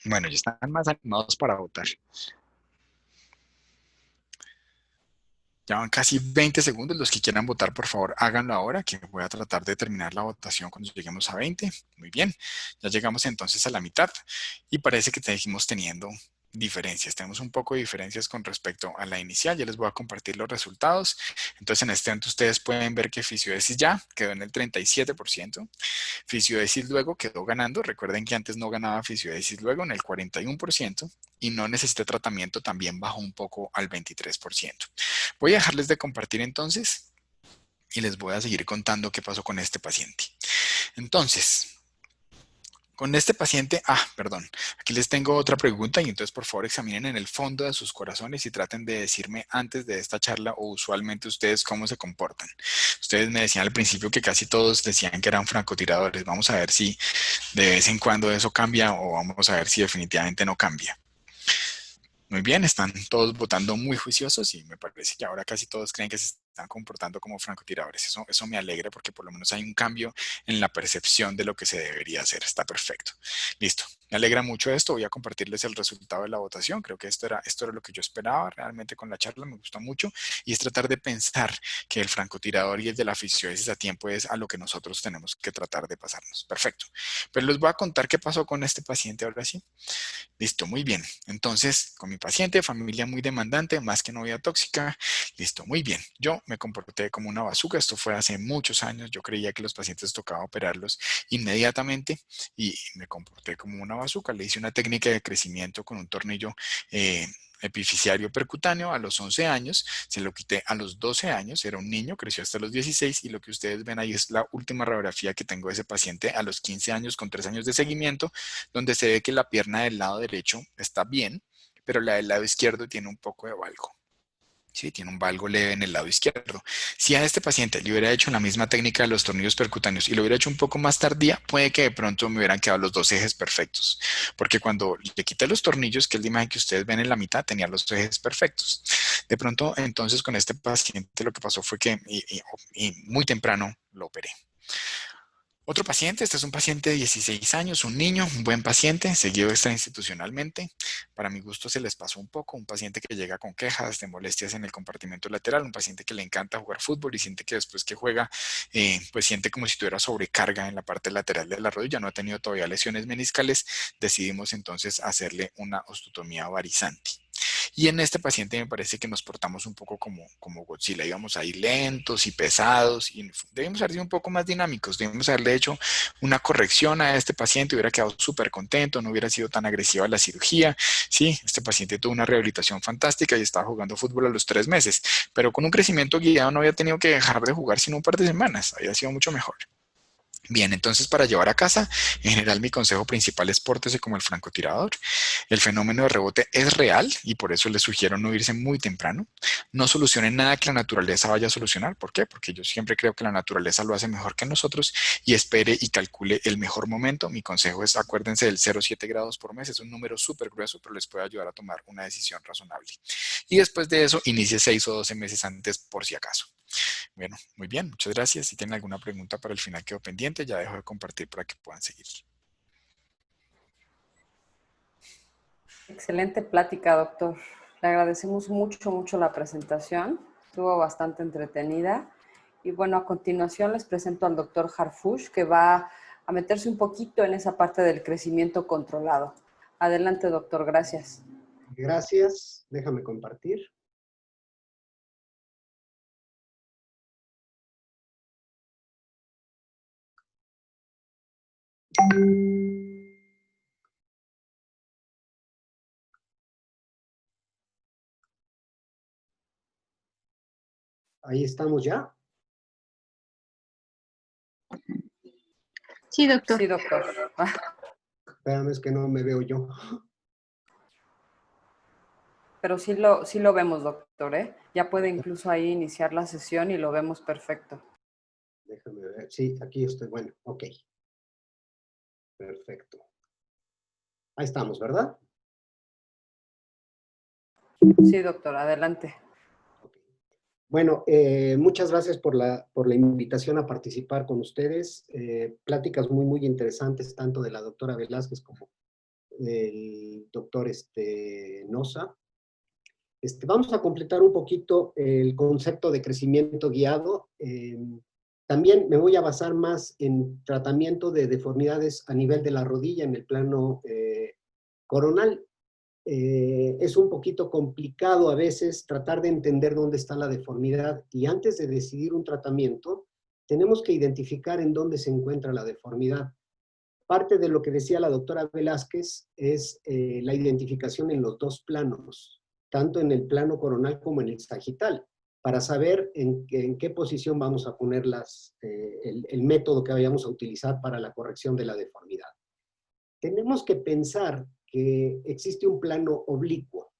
Speaker 3: Bueno, ya están más animados para votar. Ya van casi 20 segundos. Los que quieran votar, por favor, háganlo ahora, que voy a tratar de terminar la votación cuando lleguemos a 20. Muy bien. Ya llegamos entonces a la mitad y parece que seguimos teniendo diferencias. Tenemos un poco de diferencias con respecto a la inicial. Ya les voy a compartir los resultados. Entonces, en este momento ustedes pueden ver que fisiodesis ya quedó en el 37%. Fisiodesis luego quedó ganando. Recuerden que antes no ganaba fisiodesis luego en el 41% y no necesité tratamiento, también bajó un poco al 23%. Voy a dejarles de compartir entonces y les voy a seguir contando qué pasó con este paciente. Entonces, con este paciente, perdón, aquí les tengo otra pregunta y entonces por favor examinen en el fondo de sus corazones y traten de decirme antes de esta charla o usualmente ustedes cómo se comportan. Ustedes me decían al principio que casi todos decían que eran francotiradores. Vamos a ver si de vez en cuando eso cambia o vamos a ver si definitivamente no cambia. Muy bien, están todos votando muy juiciosos y me parece que ahora casi todos creen que se están comportando como francotiradores. Eso me alegra porque por lo menos hay un cambio en la percepción de lo que se debería hacer. Está perfecto. Listo. Me alegra mucho esto. Voy a compartirles el resultado de la votación. Creo que esto era lo que yo esperaba realmente con la charla. Me gustó mucho. Y es tratar de pensar que el francotirador y el de la fisiodesis a tiempo es a lo que nosotros tenemos que tratar de pasarnos. Perfecto. Pero les voy a contar qué pasó con este paciente ahora sí. Listo, muy bien. Entonces, con mi paciente, familia muy demandante, más que novia tóxica. Listo, muy bien. Yo me comporté como una bazuca. Esto fue hace muchos años. Yo creía que los pacientes tocaba operarlos inmediatamente y me comporté como una bazuca. Le hice una técnica de crecimiento con un tornillo epifisiario percutáneo a los 11 años, se lo quité a los 12 años, era un niño, creció hasta los 16 y lo que ustedes ven ahí es la última radiografía que tengo de ese paciente a los 15 años con 3 años de seguimiento, donde se ve que la pierna del lado derecho está bien, pero la del lado izquierdo tiene un poco de valgo. Sí, tiene un valgo leve en el lado izquierdo. Si a este paciente le hubiera hecho la misma técnica de los tornillos percutáneos y lo hubiera hecho un poco más tardía, puede que de pronto me hubieran quedado los dos ejes perfectos. Porque cuando le quité los tornillos, que es la imagen que ustedes ven en la mitad, tenía los ejes perfectos. De pronto, entonces, con este paciente lo que pasó fue que y muy temprano lo operé. Otro paciente, este es un paciente de 16 años, un niño, un buen paciente, seguido extrainstitucionalmente. Para mi gusto se les pasó un poco, un paciente que llega con quejas de molestias en el compartimento lateral, un paciente que le encanta jugar fútbol y siente que después que juega, pues siente como si tuviera sobrecarga en la parte lateral de la rodilla, no ha tenido todavía lesiones meniscales, decidimos entonces hacerle una osteotomía varizante. Y en este paciente me parece que nos portamos un poco como Godzilla, íbamos ahí lentos y pesados y debemos haber sido un poco más dinámicos, debemos haberle hecho una corrección a este paciente, hubiera quedado súper contento, no hubiera sido tan agresiva la cirugía. Sí, este paciente tuvo una rehabilitación fantástica y estaba jugando fútbol a los 3 meses, pero con un crecimiento guiado no había tenido que dejar de jugar sino un par de semanas, había sido mucho mejor. Bien, entonces para llevar a casa, en general mi consejo principal es pórtese como el francotirador. El fenómeno de rebote es real y por eso les sugiero no irse muy temprano. No solucionen nada que la naturaleza vaya a solucionar. ¿Por qué? Porque yo siempre creo que la naturaleza lo hace mejor que nosotros y espere y calcule el mejor momento. Mi consejo es acuérdense del 0,7 grados por mes. Es un número súper grueso, pero les puede ayudar a tomar una decisión razonable. Y después de eso, inicie 6 o 12 meses antes por si acaso. Bueno, muy bien, muchas gracias. Si tienen alguna pregunta para el final quedó pendiente, ya dejo de compartir para que puedan seguir.
Speaker 1: Excelente plática, doctor. Le agradecemos mucho la presentación. Estuvo bastante entretenida. Y bueno, a continuación les presento al doctor Harfush, que va a meterse un poquito en esa parte del crecimiento controlado. Adelante, doctor. Gracias.
Speaker 4: Gracias. Déjame compartir. Ahí estamos ya.
Speaker 5: Sí, doctor.
Speaker 1: Sí, doctor.
Speaker 4: Espérame, es que no me veo yo.
Speaker 1: Pero sí lo vemos, doctor, ¿eh? Ya puede incluso ahí iniciar la sesión y lo vemos perfecto.
Speaker 4: Déjame ver. Sí, aquí estoy. Bueno, ok. Perfecto. Ahí estamos, ¿verdad?
Speaker 1: Sí, doctor, adelante.
Speaker 4: Okay. Bueno, muchas gracias por la invitación a participar con ustedes. Pláticas muy interesantes, tanto de la doctora Velázquez como del doctor Noza. Vamos a completar un poquito el concepto de crecimiento guiado. También me voy a basar más en tratamiento de deformidades a nivel de la rodilla en el plano coronal. Es un poquito complicado a veces tratar de entender dónde está la deformidad y antes de decidir un tratamiento, tenemos que identificar en dónde se encuentra la deformidad. Parte de lo que decía la doctora Velázquez es la identificación en los dos planos, tanto en el plano coronal como en el sagital, para saber en qué posición vamos a poner el método que vayamos a utilizar para la corrección de la deformidad. Tenemos que pensar que existe un plano oblicuo,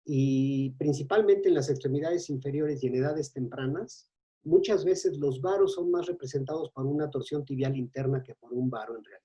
Speaker 4: y principalmente en las extremidades inferiores y en edades tempranas, muchas veces los varos son más representados por una torsión tibial interna que por un varo en realidad.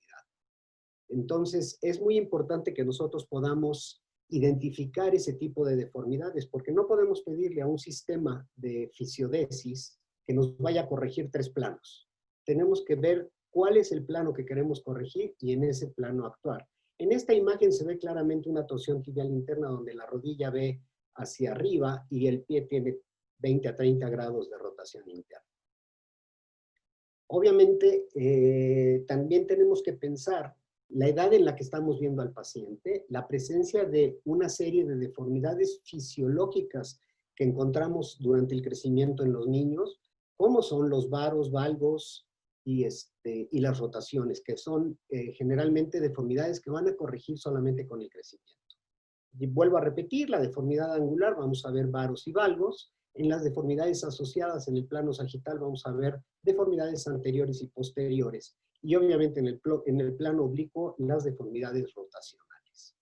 Speaker 4: Entonces, es muy importante que nosotros podamos identificar ese tipo de deformidades, porque no podemos pedirle a un sistema de fisiodesis que nos vaya a corregir 3 planos. Tenemos que ver cuál es el plano que queremos corregir y en ese plano actuar. En esta imagen se ve claramente una torsión tibial interna donde la rodilla ve hacia arriba y el pie tiene 20 a 30 grados de rotación interna. Obviamente, también tenemos que pensar la edad en la que estamos viendo al paciente, la presencia de una serie de deformidades fisiológicas que encontramos durante el crecimiento en los niños, como son los varos, valgos y las rotaciones, que son generalmente deformidades que van a corregir solamente con el crecimiento. Y vuelvo a repetir, la deformidad angular, vamos a ver varos y valgos. En las deformidades asociadas en el plano sagital vamos a ver deformidades anteriores y posteriores. Y obviamente en el plano oblicuo, las deformidades rotacionales.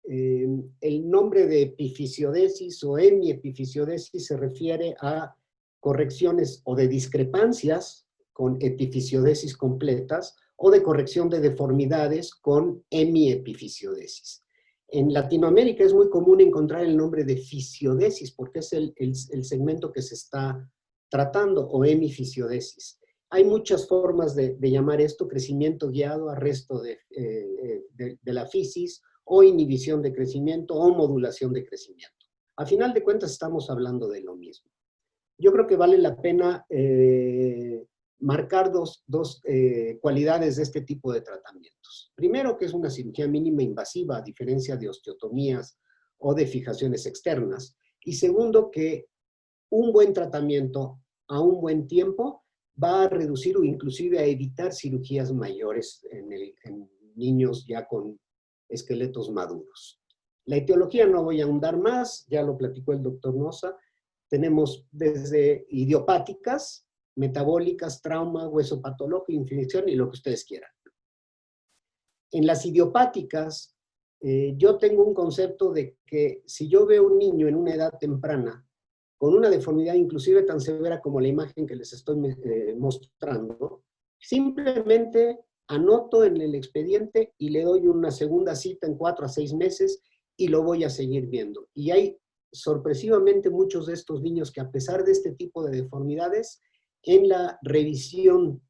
Speaker 4: El nombre de epifisiodesis o hemiepifisiodesis se refiere a correcciones o de discrepancias con epifisiodesis completas o de corrección de deformidades con hemiepifisiodesis. En Latinoamérica es muy común encontrar el nombre de fisiodesis porque es el segmento que se está tratando, o hemifisiodesis. Hay muchas formas de llamar esto: crecimiento guiado, arresto de la fisis, o inhibición de crecimiento, o modulación de crecimiento. A final de cuentas estamos hablando de lo mismo. Yo creo que vale la pena marcar dos cualidades de este tipo de tratamientos. Primero, que es una cirugía mínima invasiva, a diferencia de osteotomías o de fijaciones externas. Y segundo, que un buen tratamiento a un buen tiempo va a reducir o inclusive a evitar cirugías mayores en niños ya con esqueletos maduros. La etiología no voy a ahondar más, ya lo platicó el doctor Noza. Tenemos desde idiopáticas, metabólicas, trauma, hueso patológico, infección y lo que ustedes quieran. En las idiopáticas, yo tengo un concepto de que si yo veo un niño en una edad temprana con una deformidad inclusive tan severa como la imagen que les estoy mostrando, simplemente anoto en el expediente y le doy una segunda cita en 4 a 6 meses y lo voy a seguir viendo. Y hay sorpresivamente muchos de estos niños que, a pesar de este tipo de deformidades, en la revisión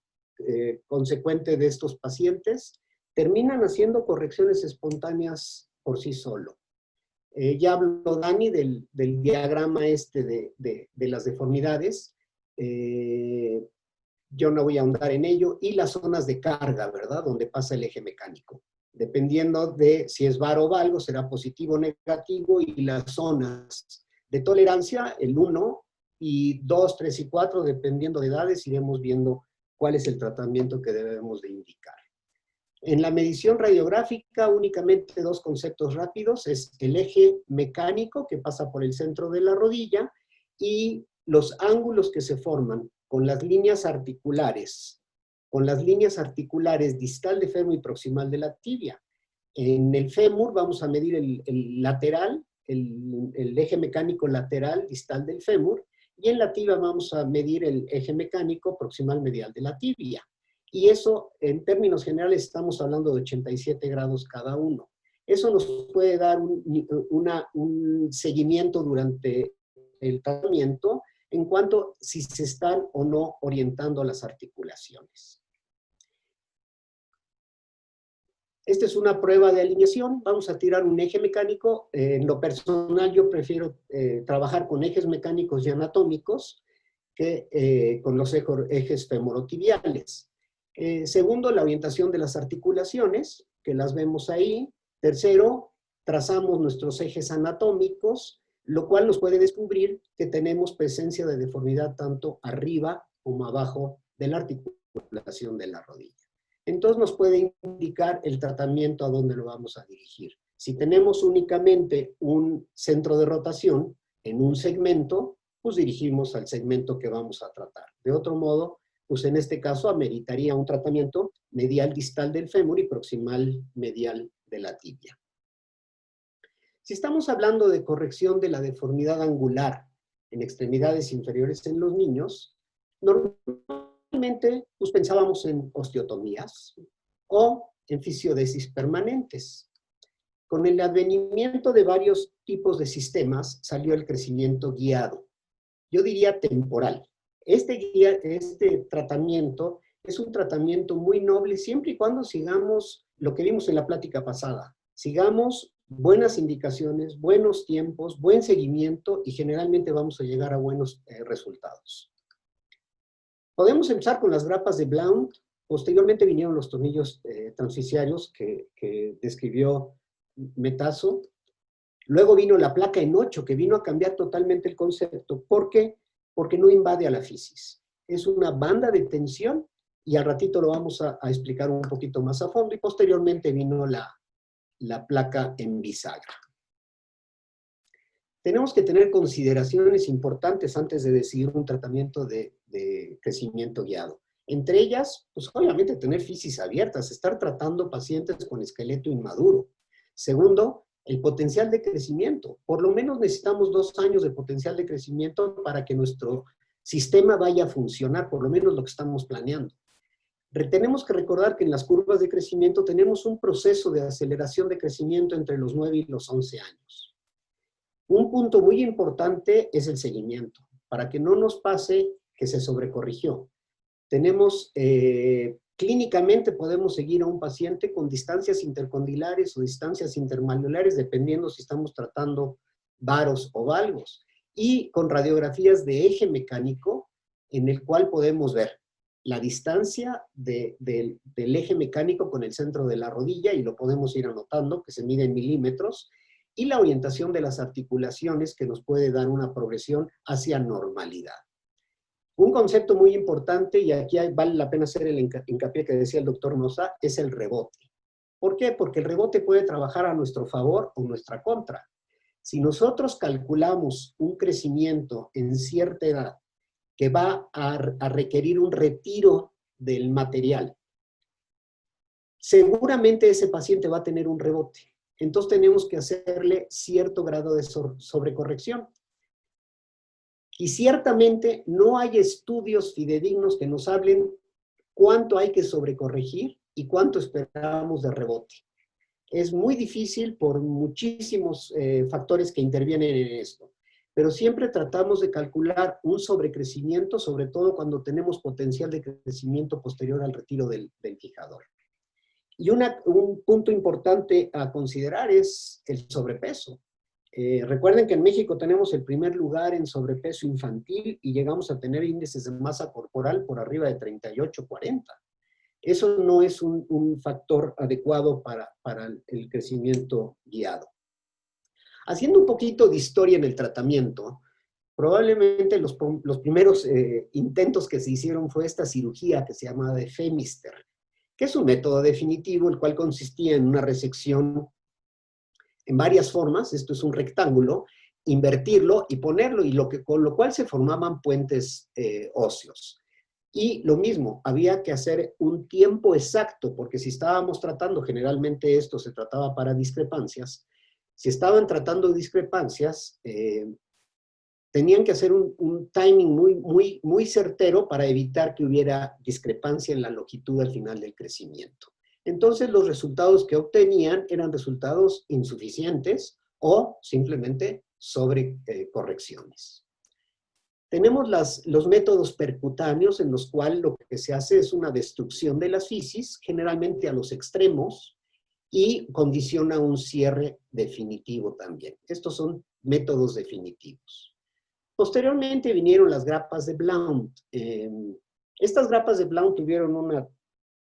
Speaker 4: consecuente de estos pacientes, terminan haciendo correcciones espontáneas por sí solo. Ya habló Dani del diagrama de las deformidades. Yo no voy a ahondar en ello. Y las zonas de carga, ¿verdad? Donde pasa el eje mecánico. Dependiendo de si es varo o valgo, será positivo o negativo. Y las zonas de tolerancia, el 1, y 2, 3 y 4, dependiendo de edades, iremos viendo cuál es el tratamiento que debemos de indicar. En la medición radiográfica, únicamente 2 conceptos rápidos: es el eje mecánico que pasa por el centro de la rodilla y los ángulos que se forman con las líneas articulares distal de fémur y proximal de la tibia. En el fémur vamos a medir el lateral, el eje mecánico lateral distal del fémur, y en la tibia vamos a medir el eje mecánico proximal medial de la tibia. Y eso, en términos generales, estamos hablando de 87 grados cada uno. Eso nos puede dar un seguimiento durante el tratamiento en cuanto si se están o no orientando las articulaciones. Esta es una prueba de alineación. Vamos a tirar un eje mecánico. En lo personal, yo prefiero trabajar con ejes mecánicos y anatómicos que con los ejes femorotibiales. Segundo, la orientación de las articulaciones, que las vemos ahí. Tercero, trazamos nuestros ejes anatómicos. lo cual nos puede descubrir que tenemos presencia de deformidad tanto arriba como abajo de la articulación de la rodilla. Entonces nos puede indicar el tratamiento a dónde lo vamos a dirigir. Si tenemos únicamente un centro de rotación en un segmento, pues dirigimos al segmento que vamos a tratar. De otro modo, pues en este caso ameritaría un tratamiento medial distal del fémur y proximal medial de la tibia. Si estamos hablando de corrección de la deformidad angular en extremidades inferiores en los niños, normalmente pues pensábamos en osteotomías o en fisiodesis permanentes. Con el advenimiento de varios tipos de sistemas salió el crecimiento guiado. Yo diría temporal. Este tratamiento es un tratamiento muy noble siempre y cuando sigamos lo que vimos en la plática pasada. Sigamos buenas indicaciones, buenos tiempos, buen seguimiento y generalmente vamos a llegar a buenos resultados. Podemos empezar con las grapas de Blount. Posteriormente vinieron los tornillos transficiarios que describió Metazo. Luego vino la placa en 8, que vino a cambiar totalmente el concepto. ¿Por qué? Porque no invade a la fisis. Es una banda de tensión y al ratito lo vamos a explicar un poquito más a fondo. Y posteriormente vino la placa en bisagra. Tenemos que tener consideraciones importantes antes de decidir un tratamiento de crecimiento guiado. Entre ellas, pues obviamente tener fisis abiertas, estar tratando pacientes con esqueleto inmaduro. Segundo, el potencial de crecimiento. Por lo menos necesitamos 2 años de potencial de crecimiento para que nuestro sistema vaya a funcionar, por lo menos lo que estamos planeando. Tenemos que recordar que en las curvas de crecimiento tenemos un proceso de aceleración de crecimiento entre los 9 y los 11 años. Un punto muy importante es el seguimiento, para que no nos pase que se sobrecorrigió. Clínicamente podemos seguir a un paciente con distancias intercondilares o distancias intermalulares, dependiendo si estamos tratando varos o valgos, y con radiografías de eje mecánico, en el cual podemos ver la distancia del eje mecánico con el centro de la rodilla, y lo podemos ir anotando, que se mide en milímetros, y la orientación de las articulaciones, que nos puede dar una progresión hacia normalidad. Un concepto muy importante, y aquí vale la pena hacer el hincapié que decía el doctor Noza, es el rebote. ¿Por qué? Porque el rebote puede trabajar a nuestro favor o nuestra contra. Si nosotros calculamos un crecimiento en cierta edad que va a requerir un retiro del material, seguramente ese paciente va a tener un rebote. Entonces tenemos que hacerle cierto grado de sobrecorrección. Y ciertamente no hay estudios fidedignos que nos hablen cuánto hay que sobrecorregir y cuánto esperamos de rebote. Es muy difícil por muchísimos factores que intervienen en esto, pero siempre tratamos de calcular un sobrecrecimiento, sobre todo cuando tenemos potencial de crecimiento posterior al retiro del fijador. Y un punto importante a considerar es el sobrepeso. Recuerden que en México tenemos el primer lugar en sobrepeso infantil y llegamos a tener índices de masa corporal por arriba de 38, 40. Eso no es un factor adecuado para el crecimiento guiado. Haciendo un poquito de historia en el tratamiento, probablemente los primeros intentos que se hicieron fue esta cirugía que se llama de Femister, que es un método definitivo, el cual consistía en una resección en varias formas. Esto es un rectángulo, invertirlo y ponerlo, y con lo cual se formaban puentes óseos. Y lo mismo, había que hacer un tiempo exacto, porque si estábamos tratando, generalmente esto se trataba para discrepancias, si estaban tratando discrepancias, tenían que hacer un timing muy certero para evitar que hubiera discrepancia en la longitud al final del crecimiento. Entonces los resultados que obtenían eran resultados insuficientes o simplemente sobrecorrecciones. Tenemos los métodos percutáneos, en los cuales lo que se hace es una destrucción de las fisis, generalmente a los extremos, y condiciona un cierre definitivo también. Estos son métodos definitivos. Posteriormente vinieron las grapas de Blount. Estas grapas de Blount tuvieron una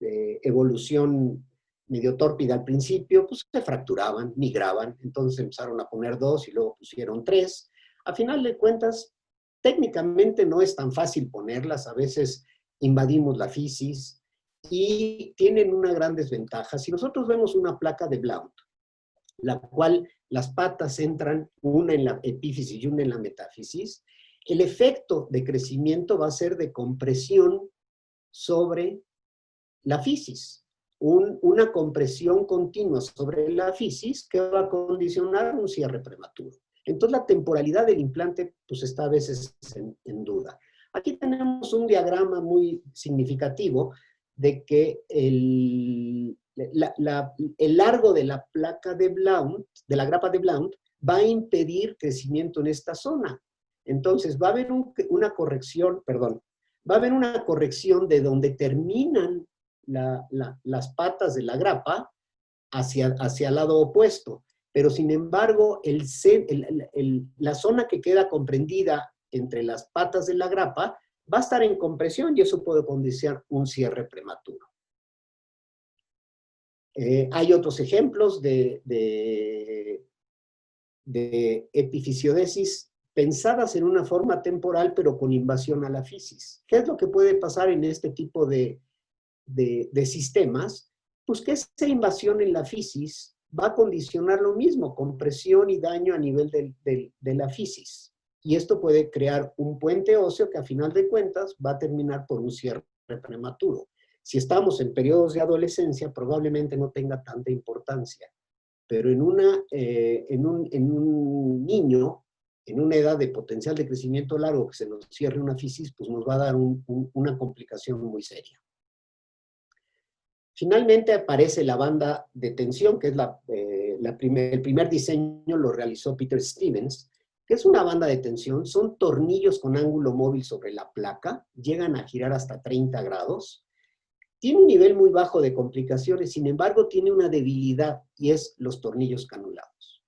Speaker 4: evolución medio tórpida al principio, pues se fracturaban, migraban, entonces empezaron a poner 2 y luego pusieron 3. A final de cuentas, técnicamente no es tan fácil ponerlas, a veces invadimos la fisis y tienen una gran desventaja. Si nosotros vemos una placa de Blount, la cual las patas entran una en la epífisis y una en la metáfisis, el efecto de crecimiento va a ser de compresión sobre la fisis. Una compresión continua sobre la fisis que va a condicionar un cierre prematuro. Entonces la temporalidad del implante pues está a veces en duda. Aquí tenemos un diagrama muy significativo de que el largo de la placa de Blount, de la grapa de Blount, va a impedir crecimiento en esta zona. Entonces va a haber una corrección, perdón, va a haber una corrección de donde terminan las patas de la grapa hacia el lado opuesto. Pero sin embargo, la zona que queda comprendida entre las patas de la grapa va a estar en compresión y eso puede condicionar un cierre prematuro. Hay otros ejemplos de epifisiodesis pensadas en una forma temporal, pero con invasión a la fisis. ¿Qué es lo que puede pasar en este tipo de sistemas? Pues que esa invasión en la fisis va a condicionar lo mismo, compresión y daño a nivel de la fisis. Y esto puede crear un puente óseo que a final de cuentas va a terminar por un cierre prematuro. Si estamos en periodos de adolescencia, probablemente no tenga tanta importancia. Pero en un niño, en una edad de potencial de crecimiento largo que se nos cierre una fisis, pues nos va a dar una complicación muy seria. Finalmente aparece la banda de tensión, que es el primer diseño lo realizó Peter Stevens, que es una banda de tensión, son tornillos con ángulo móvil sobre la placa, llegan a girar hasta 30 grados, tiene un nivel muy bajo de complicaciones, sin embargo tiene una debilidad y es los tornillos canulados.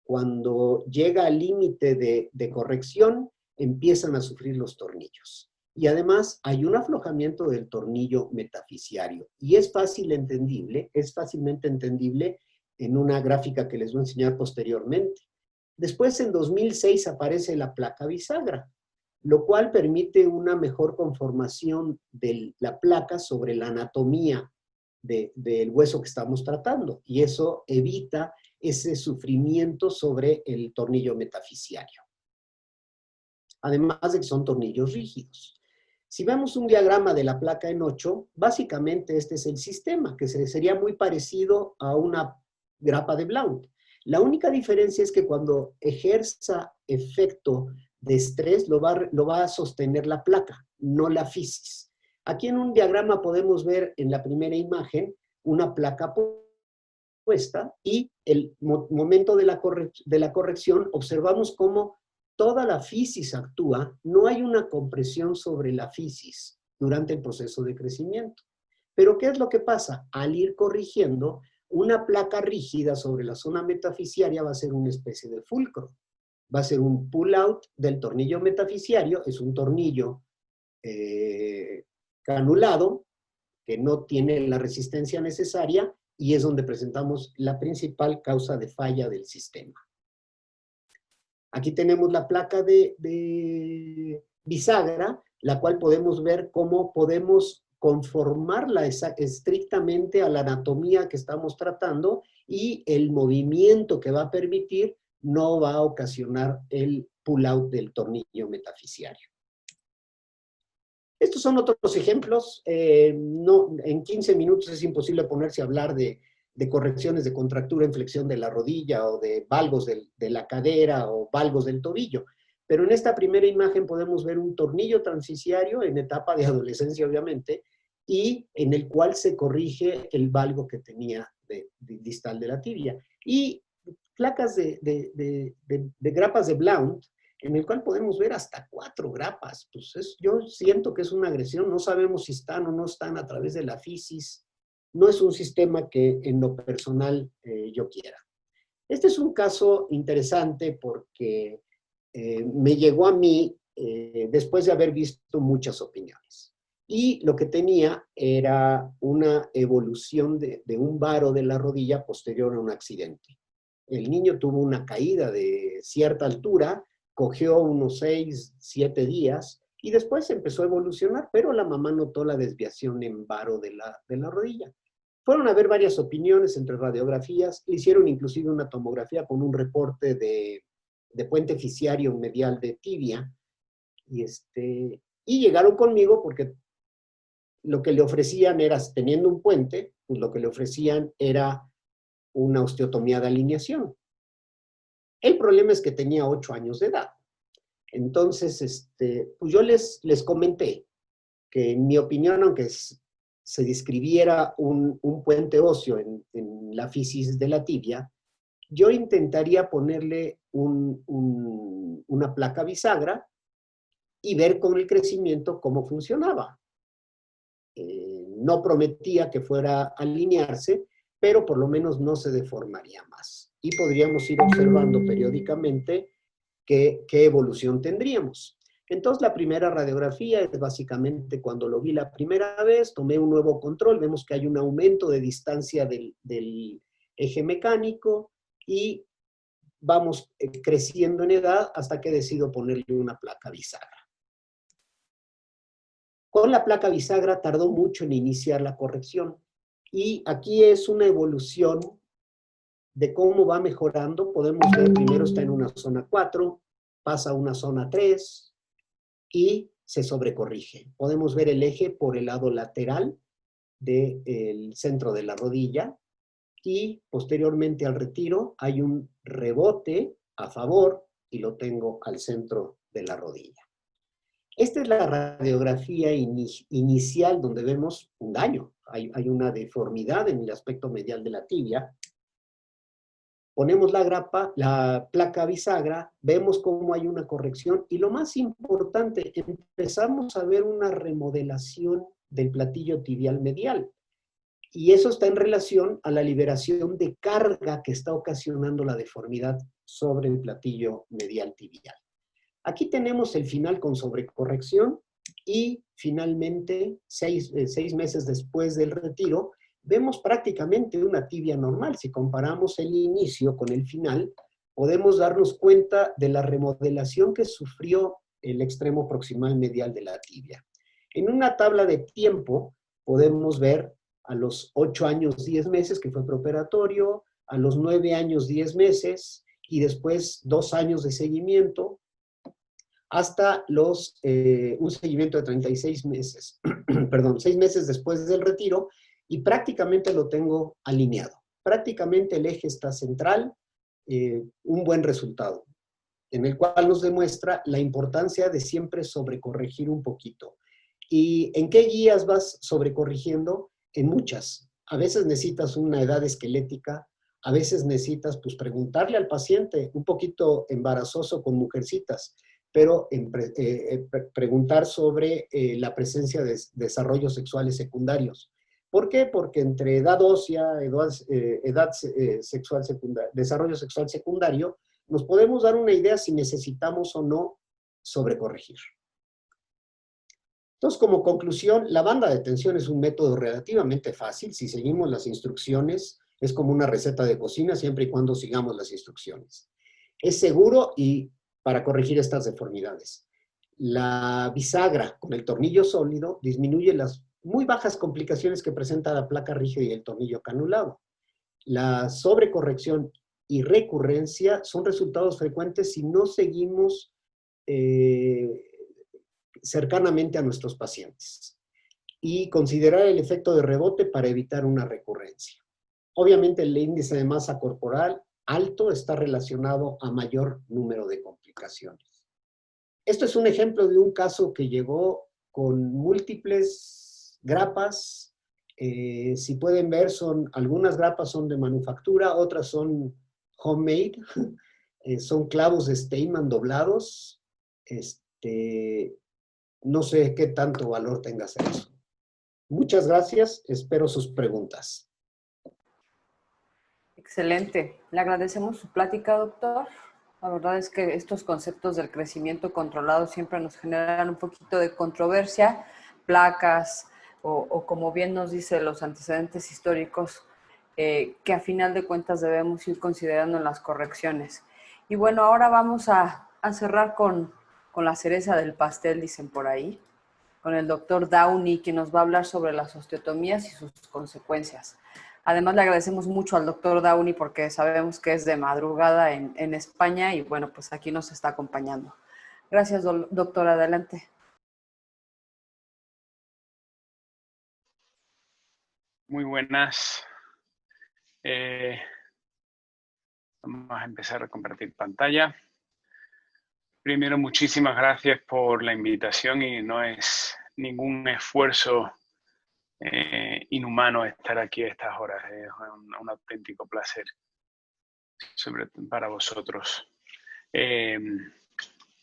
Speaker 4: Cuando llega al límite de corrección, empiezan a sufrir los tornillos. Y además hay un aflojamiento del tornillo metafisiario. Y es fácilmente entendible en una gráfica que les voy a enseñar posteriormente. Después, en 2006, aparece la placa bisagra, lo cual permite una mejor conformación de la placa sobre la anatomía del hueso que estamos tratando. Y eso evita ese sufrimiento sobre el tornillo metafisiario. Además de que son tornillos rígidos. Si vemos un diagrama de la placa en 8, básicamente este es el sistema, que sería muy parecido a una grapa de Blount. La única diferencia es que cuando ejerza efecto de estrés, lo va a sostener la placa, no la fisis. Aquí en un diagrama podemos ver en la primera imagen una placa puesta y el momento de la corrección observamos cómo toda la fisis actúa, no hay una compresión sobre la fisis durante el proceso de crecimiento. Pero ¿qué es lo que pasa? Al ir corrigiendo, una placa rígida sobre la zona metafisiaria va a ser una especie de fulcro. Va a ser un pull-out del tornillo metafisiario, es un tornillo canulado, que no tiene la resistencia necesaria, y es donde presentamos la principal causa de falla del sistema. Aquí tenemos la placa de bisagra, la cual podemos ver cómo podemos conformarla estrictamente a la anatomía que estamos tratando y el movimiento que va a permitir no va a ocasionar el pull-out del tornillo metafisiario. Estos son otros ejemplos. En 15 minutos es imposible ponerse a hablar de correcciones de contractura en flexión de la rodilla o de valgos de la cadera o valgos del tobillo. Pero en esta primera imagen podemos ver un tornillo transficiario en etapa de adolescencia, obviamente, y en el cual se corrige el valgo que tenía distal de la tibia. Y placas de grapas de Blount, en el cual podemos ver hasta 4 grapas. Pues yo siento que es una agresión, no sabemos si están o no están a través de la fisis. No es un sistema que en lo personal yo quiera. Este es un caso interesante porque me llegó a mí después de haber visto muchas opiniones. y lo que tenía era una evolución de un varo de la rodilla posterior a un accidente. El niño tuvo una caída de cierta altura, cogió unos 6, 7 días y después empezó a evolucionar, pero la mamá notó la desviación en varo de la rodilla. Fueron a ver varias opiniones entre radiografías, le hicieron inclusive una tomografía con un reporte de puente fisciario medial de tibia, y llegaron conmigo porque lo que le ofrecían era, teniendo un puente, pues lo que le ofrecían era una osteotomía de alineación. El problema es que tenía 8 años de edad. Entonces, pues yo les comenté que en mi opinión, aunque se describiera un puente óseo en la fisis de la tibia, yo intentaría ponerle una placa bisagra y ver con el crecimiento cómo funcionaba. No prometía que fuera a alinearse, pero por lo menos no se deformaría más. Y podríamos ir observando periódicamente qué evolución tendríamos. Entonces, la primera radiografía es básicamente cuando lo vi la primera vez, tomé un nuevo control, vemos que hay un aumento de distancia del eje mecánico y vamos creciendo en edad hasta que decido ponerle una placa bisagra. Con la placa bisagra tardó mucho en iniciar la corrección y aquí es una evolución de cómo va mejorando. Podemos ver, primero está en una zona 4, pasa a una zona 3 y se sobrecorrige. Podemos ver el eje por el lado lateral del centro de la rodilla y posteriormente al retiro hay un rebote a favor y lo tengo al centro de la rodilla. Esta es la radiografía inicial donde vemos un daño. Hay una deformidad en el aspecto medial de la tibia. Ponemos la placa bisagra, vemos cómo hay una corrección y lo más importante, empezamos a ver una remodelación del platillo tibial medial. Y eso está en relación a la liberación de carga que está ocasionando la deformidad sobre el platillo medial tibial. Aquí tenemos el final con sobrecorrección y finalmente, 6 meses después del retiro, vemos prácticamente una tibia normal. Si comparamos el inicio con el final, podemos darnos cuenta de la remodelación que sufrió el extremo proximal medial de la tibia. En una tabla de tiempo podemos ver a los 8 años, 10 meses, que fue preoperatorio, a los 9 años, 10 meses, y después 2 años de seguimiento, hasta un seguimiento de 36 meses, perdón, 6 meses después del retiro, y prácticamente lo tengo alineado. Prácticamente el eje está central, un buen resultado, en el cual nos demuestra la importancia de siempre sobrecorregir un poquito. ¿Y en qué guías vas sobrecorrigiendo? En muchas. A veces necesitas una edad esquelética, a veces necesitas pues, preguntarle al paciente, un poquito embarazoso con mujercitas, pero preguntar sobre la presencia de desarrollos sexuales secundarios. ¿Por qué? Porque entre edad ósea, desarrollo sexual secundario, nos podemos dar una idea si necesitamos o no sobrecorregir. Entonces, como conclusión, la banda de tensión es un método relativamente fácil. Si seguimos las instrucciones, es como una receta de cocina, siempre y cuando sigamos las instrucciones. Es seguro y para corregir estas deformidades. La bisagra con el tornillo sólido disminuye las muy bajas complicaciones que presenta la placa rígida y el tornillo canulado. La sobrecorrección y recurrencia son resultados frecuentes si no seguimos cercanamente a nuestros pacientes. Y considerar el efecto de rebote para evitar una recurrencia. Obviamente el índice de masa corporal alto está relacionado a mayor número de complicaciones. Esto es un ejemplo de un caso que llegó con múltiples grapas. Si pueden ver, algunas grapas son de manufactura, otras son homemade. Son clavos de Steinmann doblados. No sé qué tanto valor tenga hacer eso. Muchas gracias, espero sus preguntas.
Speaker 1: Excelente. Le agradecemos su plática, doctor. La verdad es que estos conceptos del crecimiento controlado siempre nos generan un poquito de controversia, placas o como bien nos dice los antecedentes históricos, que a final de cuentas debemos ir considerando en las correcciones. Y bueno, ahora vamos a cerrar con la cereza del pastel, dicen por ahí, con el doctor Downey, que nos va a hablar sobre las osteotomías y sus consecuencias. Además, le agradecemos mucho al doctor Downey porque sabemos que es de madrugada en España y bueno, pues aquí nos está acompañando. Gracias, doctor. Adelante.
Speaker 5: Muy buenas. Vamos a empezar a compartir pantalla. Primero, muchísimas gracias por la invitación y no es ningún esfuerzo inhumano estar aquí a estas horas. Es un auténtico placer para vosotros.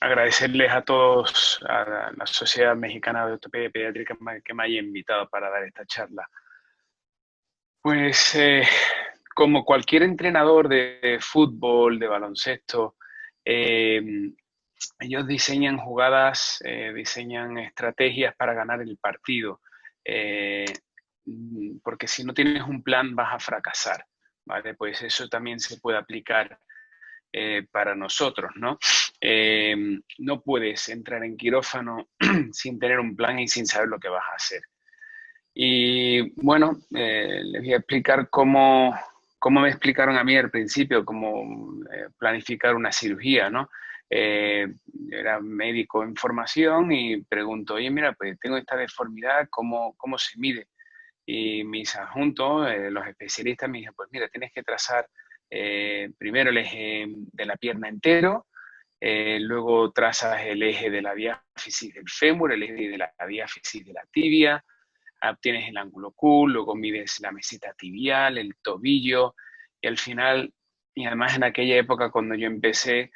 Speaker 5: Agradecerles a todos, a la Sociedad Mexicana de Ortopedia Pediátrica que me haya invitado para dar esta charla. Pues como cualquier entrenador de fútbol, de baloncesto, ellos diseñan jugadas, diseñan estrategias para ganar el partido, porque si no tienes un plan vas a fracasar, ¿vale? Pues eso también se puede aplicar para nosotros, ¿no? No puedes entrar en quirófano sin tener un plan y sin saber lo que vas a hacer. Y bueno, les voy a explicar cómo me explicaron a mí al principio, cómo planificar una cirugía, ¿no? Era médico en formación y pregunto, oye, mira, pues tengo esta deformidad, ¿cómo se mide? Y mis adjuntos, los especialistas, me dijeron, pues mira, tienes que trazar primero el eje de la pierna entero, luego trazas el eje de la diáfisis del fémur, el eje de la diáfisis de la tibia, obtienes el ángulo Q, luego mides la meseta tibial, el tobillo, y al final, y además en aquella época cuando yo empecé,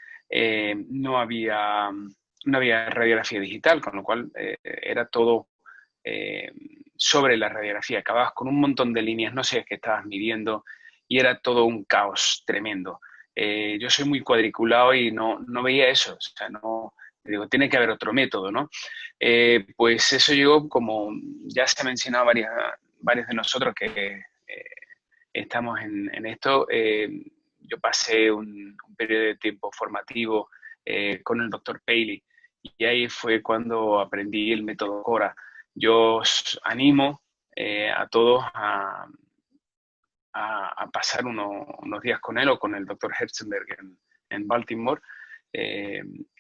Speaker 5: no había radiografía digital, con lo cual era todo sobre la radiografía. Acababas con un montón de líneas, no sabías qué estabas midiendo, y era todo un caos tremendo. Yo soy muy cuadriculado y no veía eso, o sea, no... Digo, tiene que haber otro método, ¿no? Pues eso llegó, como ya se ha mencionado varios de nosotros que estamos en esto, yo pasé un periodo de tiempo formativo con el doctor Paley y ahí fue cuando aprendí el método CORA. Yo os animo a todos a pasar unos días con él o con el doctor Herzenberg en Baltimore.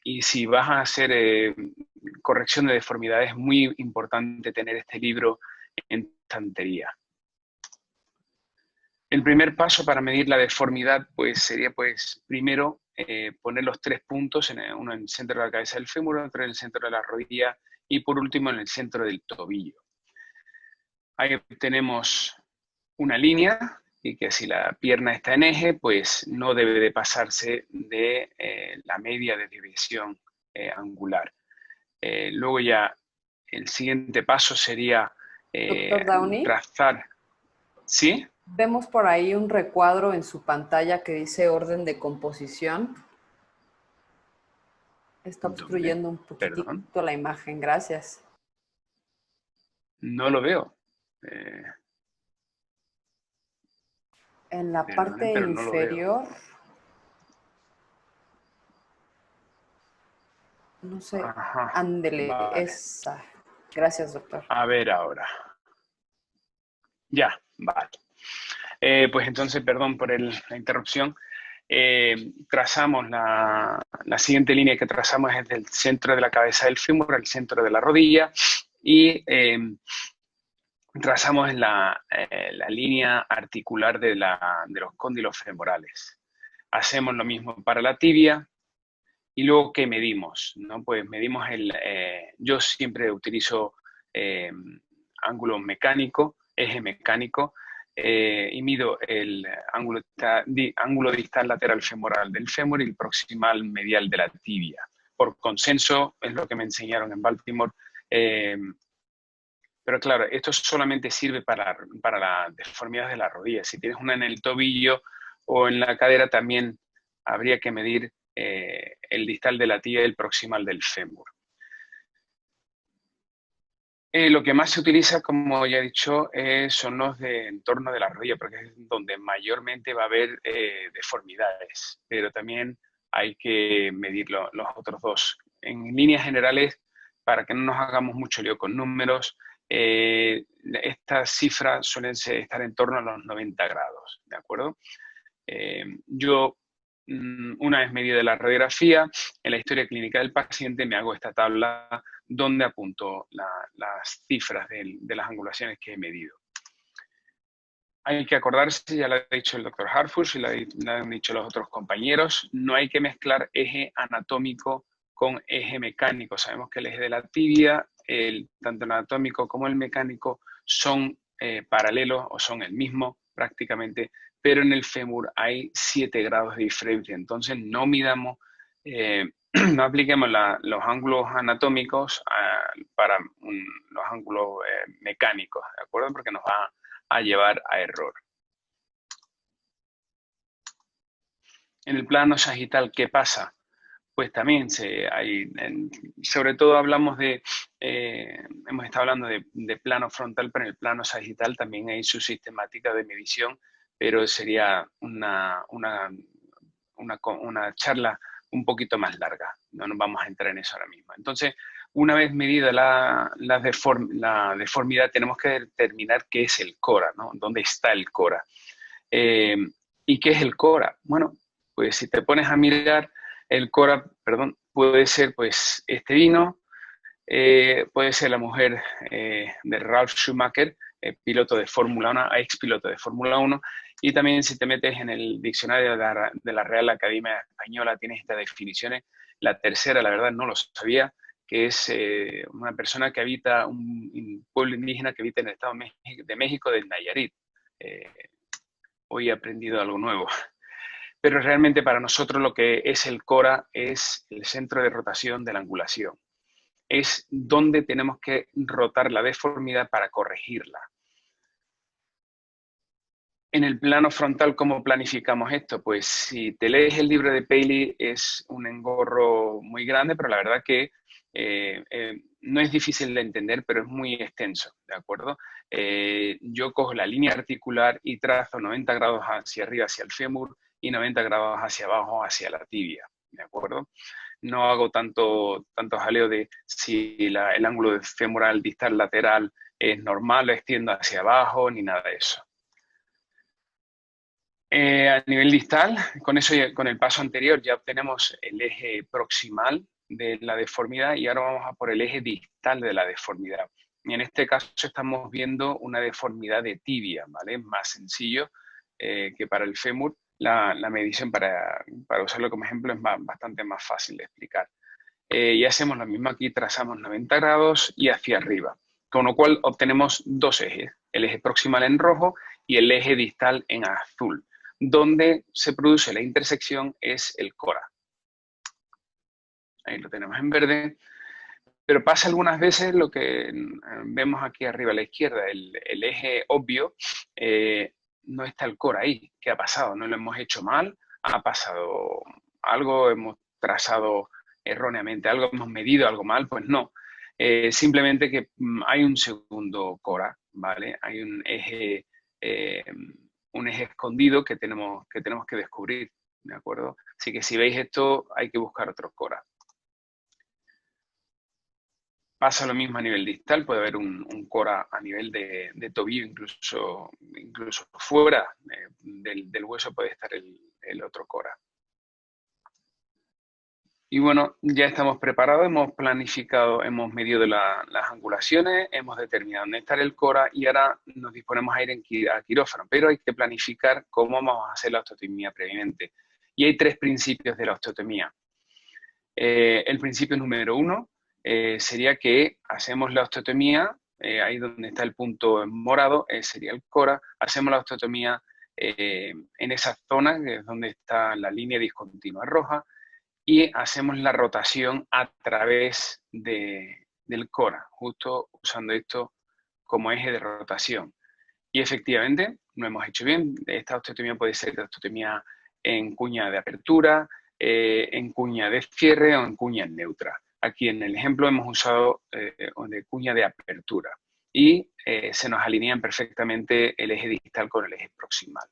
Speaker 5: Y si vas a hacer corrección de deformidades, es muy importante tener este libro en estantería. El primer paso para medir la deformidad pues, sería pues, primero poner los 3 puntos, uno en el centro de la cabeza del fémur, otro en el centro de la rodilla y por último en el centro del tobillo. Ahí tenemos una línea y que si la pierna está en eje, pues no debe de pasarse de la media de desviación angular. Luego ya el siguiente paso sería
Speaker 1: Doctor Downey,
Speaker 5: trazar. ¿Sí?
Speaker 1: vemos por ahí un recuadro en su pantalla que dice orden de composición. Está obstruyendo un poquitito
Speaker 5: Perdón.
Speaker 1: la imagen. Gracias.
Speaker 5: No lo veo.
Speaker 1: En la
Speaker 5: Perdone,
Speaker 1: parte
Speaker 5: pero no lo veo.
Speaker 1: inferior, no sé,
Speaker 5: Ajá,
Speaker 1: ándele,
Speaker 5: vale.
Speaker 1: esa. Gracias, doctor.
Speaker 5: A ver ahora. Ya, vale. Pues entonces, perdón por la interrupción. Trazamos la siguiente línea que trazamos es del centro de la cabeza del fémur al centro de la rodilla y trazamos la línea articular de los cóndilos femorales. Hacemos lo mismo para la tibia y luego, ¿qué medimos? ¿No? Pues medimos yo siempre utilizo ángulo mecánico, eje mecánico, y mido el ángulo distal lateral femoral del fémur y el proximal medial de la tibia. Por consenso, es lo que me enseñaron en Baltimore. Pero claro, esto solamente sirve para la deformidad de la rodilla. Si tienes una en el tobillo o en la cadera, también habría que medir el distal de la tibia y el proximal del fémur. Lo que más se utiliza, como ya he dicho, son los de entorno de la rodilla, porque es donde mayormente va a haber deformidades, pero también hay que medir los otros dos. En líneas generales, para que no nos hagamos mucho lío con números, estas cifras suelen estar en torno a los 90 grados, ¿de acuerdo? Yo, una vez medida la radiografía, en la historia clínica del paciente me hago esta tabla donde apunto las cifras de las angulaciones que he medido. Hay que acordarse, ya lo ha dicho el doctor Hartfuss y lo han dicho los otros compañeros, no hay que mezclar eje anatómico con eje mecánico. Sabemos que el eje de la tibia, tanto el anatómico como el mecánico, son paralelos o son el mismo prácticamente, pero en el fémur hay 7 grados de diferencia. Entonces no midamos, no apliquemos los ángulos anatómicos para los ángulos mecánicos, ¿de acuerdo? Porque nos va a llevar a error. En el plano sagital, ¿qué pasa? Pues también sobre todo hablamos hemos estado hablando de plano frontal, pero en el plano sagital también hay su sistemática de medición, pero sería una charla un poquito más larga. No nos vamos a entrar en eso ahora mismo. Entonces, una vez medida la deformidad, tenemos que determinar qué es el cora, ¿no? ¿Dónde está el cora? ¿Y qué es el cora? Bueno, pues si te pones a mirar, el cora, puede ser pues este vino, puede ser la mujer de Ralf Schumacher, piloto de Fórmula 1, ex piloto de Fórmula 1, y también si te metes en el diccionario de la Real Academia Española tienes estas definiciones. La tercera, la verdad, no lo sabía, que es una persona que habita, un pueblo indígena que habita en el estado de México, del Nayarit. Hoy he aprendido algo nuevo. Pero realmente para nosotros lo que es el cora es el centro de rotación de la angulación. Es donde tenemos que rotar la deformidad para corregirla. En el plano frontal, ¿cómo planificamos esto? Pues si te lees el libro de Paley es un engorro muy grande, pero la verdad que no es difícil de entender, pero es muy extenso, ¿de acuerdo? Yo cojo la línea articular y trazo 90 grados hacia arriba, hacia el fémur, y 90 grados hacia abajo, hacia la tibia, ¿de acuerdo? No hago tanto jaleo de si el ángulo femoral distal lateral es normal, lo extiendo hacia abajo, ni nada de eso. A nivel distal, con el paso anterior ya obtenemos el eje proximal de la deformidad y ahora vamos a por el eje distal de la deformidad. Y en este caso estamos viendo una deformidad de tibia, ¿vale? Más sencillo que para el fémur. La medición, para usarlo como ejemplo, es bastante más fácil de explicar. Y hacemos lo mismo aquí, trazamos 90 grados y hacia arriba, con lo cual obtenemos dos ejes, el eje proximal en rojo y el eje distal en azul. Donde se produce la intersección es el cora. Ahí lo tenemos en verde. Pero pasa algunas veces lo que vemos aquí arriba a la izquierda, el eje obvio, no está el cora ahí. ¿Qué ha pasado? ¿No lo hemos hecho mal? ¿Ha pasado algo? ¿Hemos trazado erróneamente algo? ¿Hemos medido algo mal? Pues no. Simplemente que hay un segundo cora, ¿vale? Hay un eje escondido que tenemos que descubrir, ¿de acuerdo? Así que si veis esto, hay que buscar otro cora. Pasa lo mismo a nivel distal, puede haber un cora a nivel de tobillo, incluso fuera del hueso puede estar el otro cora. Y bueno, ya estamos preparados, hemos planificado, hemos medido las angulaciones, hemos determinado dónde está el cora y ahora nos disponemos a ir a quirófano, pero hay que planificar cómo vamos a hacer la osteotomía previamente. Y hay 3 principios de la osteotomía. El principio número 1 sería que hacemos la osteotomía, ahí donde está el punto morado, sería el cora, hacemos la osteotomía en esa zona, que es donde está la línea discontinua roja, y hacemos la rotación a través del cora, justo usando esto como eje de rotación. Y efectivamente, lo hemos hecho bien. Esta osteotomía puede ser osteotomía en cuña de apertura, en cuña de cierre o en cuña neutra. Aquí en el ejemplo hemos usado de cuña de apertura y se nos alinean perfectamente el eje distal con el eje proximal.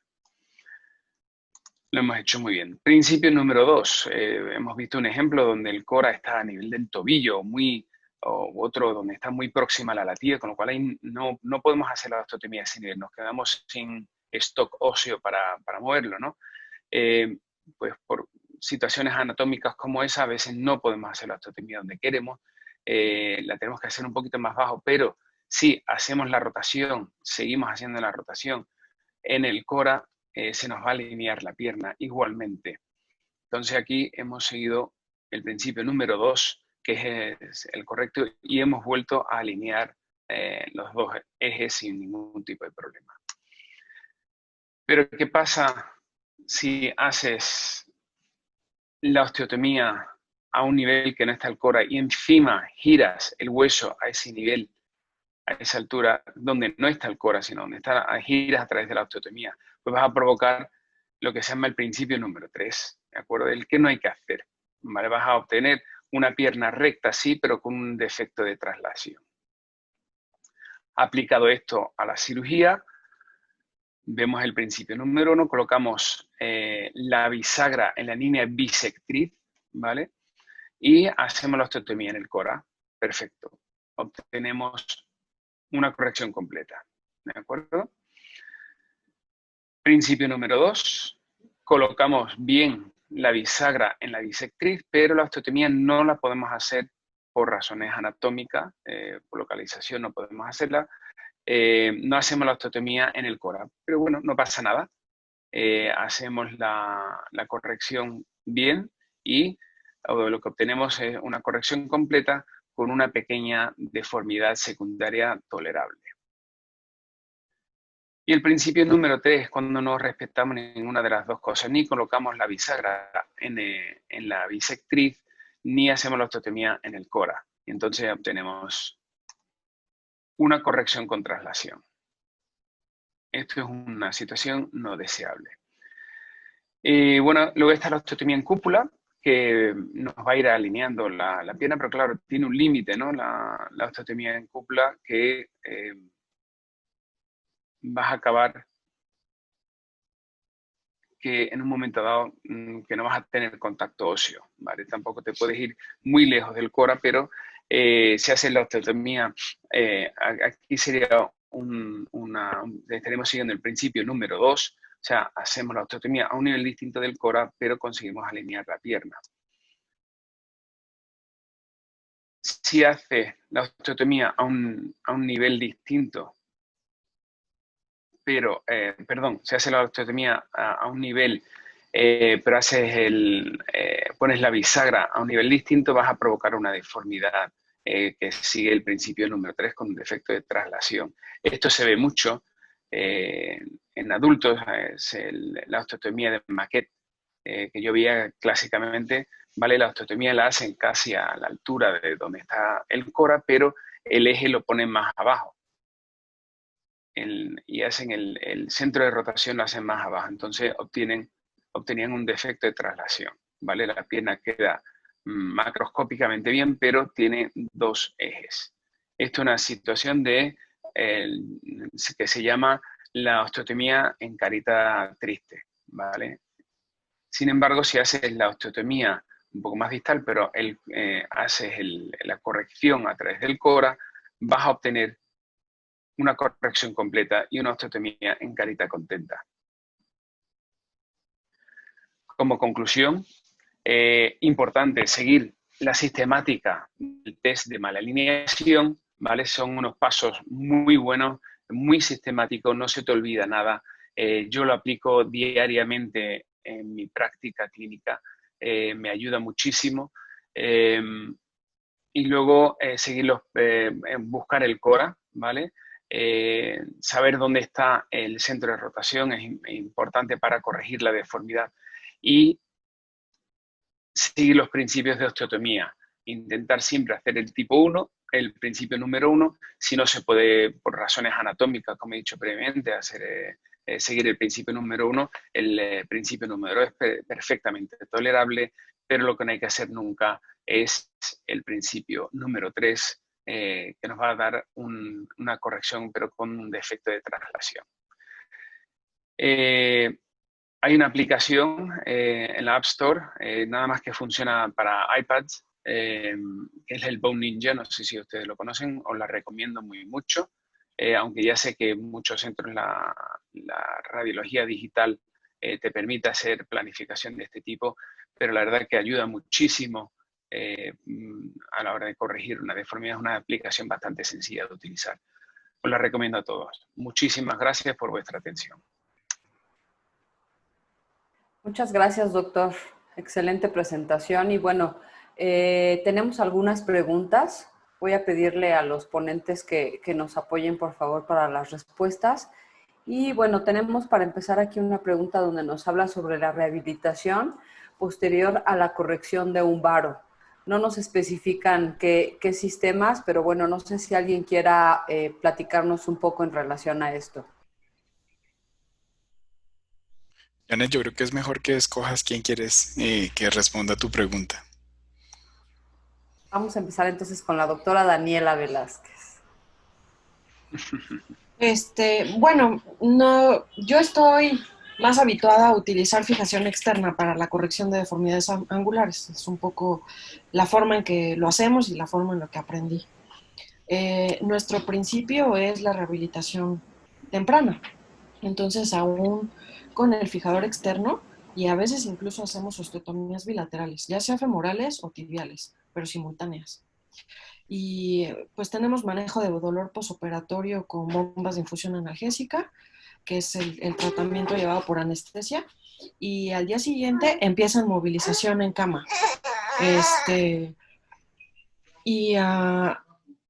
Speaker 5: Lo hemos hecho muy bien. Principio número 2. Hemos visto un ejemplo donde el cora está a nivel del tobillo, o otro donde está muy próxima a la tibia, con lo cual ahí no podemos hacer la osteotomía a ese nivel. Nos quedamos sin stock óseo para moverlo, ¿no? Pues por situaciones anatómicas como esa, a veces no podemos hacer la osteotomía donde queremos. La tenemos que hacer un poquito más bajo, pero si hacemos la rotación, seguimos haciendo la rotación en el cora, se nos va a alinear la pierna igualmente. Entonces aquí hemos seguido el principio número 2, que es el correcto, y hemos vuelto a alinear los dos ejes sin ningún tipo de problema. Pero ¿qué pasa si haces la osteotomía a un nivel que no está el cora y encima giras el hueso a ese nivel, a esa altura, donde no está el cora, sino donde giras a través de la osteotomía? Pues vas a provocar lo que se llama el principio número 3, ¿de acuerdo? El que no hay que hacer, ¿vale? Vas a obtener una pierna recta, sí, pero con un defecto de traslación. Aplicado esto a la cirugía, vemos el principio número 1, colocamos la bisagra en la línea bisectriz, ¿vale? Y hacemos la osteotomía en el cora. Perfecto. Obtenemos una corrección completa, ¿de acuerdo? Principio número 2, colocamos bien la bisagra en la bisectriz, pero la osteotomía no la podemos hacer por razones anatómicas, por localización no podemos hacerla. No hacemos la osteotomía en el cora, pero bueno, no pasa nada. Hacemos la corrección bien y lo que obtenemos es una corrección completa con una pequeña deformidad secundaria tolerable. Y el principio número 3 es cuando no respetamos ninguna de las dos cosas, ni colocamos la bisagra en la bisectriz, ni hacemos la osteotomía en el cora. Y entonces obtenemos una corrección con traslación. Esto es una situación no deseable. Bueno, luego está la osteotomía en cúpula, que nos va a ir alineando la pierna, pero claro, tiene un límite, ¿no? La osteotomía en cúpula que vas a acabar que en un momento dado que no vas a tener contacto óseo, ¿vale? Tampoco te puedes ir muy lejos del cora, pero si haces la osteotomía, aquí sería estaremos siguiendo el principio número 2, o sea, hacemos la osteotomía a un nivel distinto del cora, pero conseguimos alinear la pierna. Si haces la osteotomía a un nivel distinto, pero, perdón, se hace la osteotomía a un nivel, pero pones la bisagra a un nivel distinto, vas a provocar una deformidad que sigue el principio número 3 con un defecto de traslación. Esto se ve mucho en adultos, la osteotomía de Maquet, que yo veía clásicamente, ¿vale? La osteotomía la hacen casi a la altura de donde está el cora, pero el eje lo ponen más abajo. Y hacen el centro de rotación lo hacen más abajo, entonces obtenían un defecto de traslación, ¿vale? La pierna queda macroscópicamente bien, pero tiene dos ejes. Esto es una situación que se llama la osteotomía en carita triste, ¿vale? Sin embargo, si haces la osteotomía un poco más distal, pero haces la corrección a través del cora, vas a obtener una corrección completa y una osteotomía en carita contenta. Como conclusión, importante seguir la sistemática del test de mala alineación, ¿vale? Son unos pasos muy buenos, muy sistemáticos, no se te olvida nada. Yo lo aplico diariamente en mi práctica clínica, me ayuda muchísimo. Y luego buscar el cora, ¿vale? Saber dónde está el centro de rotación es importante para corregir la deformidad y seguir los principios de osteotomía. Intentar siempre hacer el tipo 1 el principio número 1. Si no se puede, por razones anatómicas, como he dicho previamente, seguir el principio número 1, el principio número 2 es perfectamente tolerable, pero lo que no hay que hacer nunca es el principio número 3, que nos va a dar una corrección, pero con un defecto de traslación. Hay una aplicación en la App Store, nada más que funciona para iPads, que es el Bone Ninja. No sé si ustedes lo conocen, os la recomiendo muy mucho, aunque ya sé que muchos centros la radiología digital te permite hacer planificación de este tipo, pero la verdad que ayuda muchísimo a la hora de corregir una deformidad. Es una aplicación bastante sencilla de utilizar. Os la recomiendo a todos. Muchísimas gracias por vuestra atención.
Speaker 1: Muchas gracias, doctor. Excelente presentación. Y bueno, tenemos algunas preguntas. Voy a pedirle a los ponentes que nos apoyen, por favor, para las respuestas. Y bueno, tenemos para empezar aquí una pregunta donde nos habla sobre la rehabilitación posterior a la corrección de un varo. No nos especifican qué sistemas, pero bueno, no sé si alguien quiera platicarnos un poco en relación a esto.
Speaker 3: Janet, yo creo que es mejor que escojas quién quieres que responda a tu pregunta.
Speaker 1: Vamos a empezar entonces con la doctora Daniela Velázquez.
Speaker 2: Bueno, no, yo estoy más habituada a utilizar fijación externa para la corrección de deformidades angulares. Es un poco la forma en que lo hacemos y la forma en la que aprendí. Nuestro principio es la rehabilitación temprana. Entonces, aún con el fijador externo, y a veces incluso hacemos osteotomías bilaterales, ya sea femorales o tibiales, pero simultáneas. Y pues tenemos manejo de dolor posoperatorio con bombas de infusión analgésica, que es el tratamiento llevado por anestesia, y al día siguiente empiezan movilización en cama.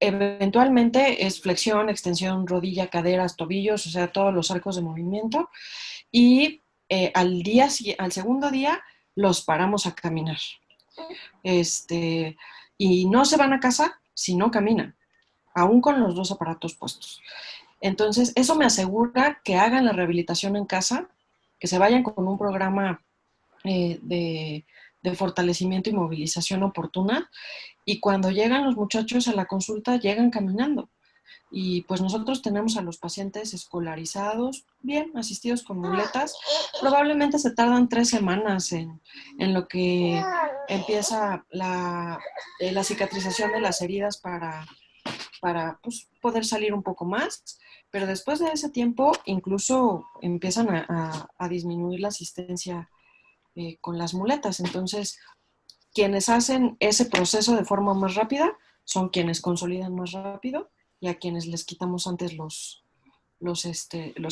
Speaker 2: Eventualmente es flexión, extensión, rodilla, caderas, tobillos, o sea, todos los arcos de movimiento, y al segundo día los paramos a caminar. Y no se van a casa si no caminan, aún con los dos aparatos puestos. Entonces, eso me asegura que hagan la rehabilitación en casa, que se vayan con un programa de fortalecimiento y movilización oportuna, y cuando llegan los muchachos a la consulta, llegan caminando. Y pues nosotros tenemos a los pacientes escolarizados, bien, asistidos con muletas. Probablemente se tardan 3 semanas en lo que empieza la cicatrización de las heridas para pues, poder salir un poco más. Pero después de ese tiempo, incluso empiezan a disminuir la asistencia con las muletas. Entonces, quienes hacen ese proceso de forma más rápida son quienes consolidan más rápido y a quienes les quitamos antes los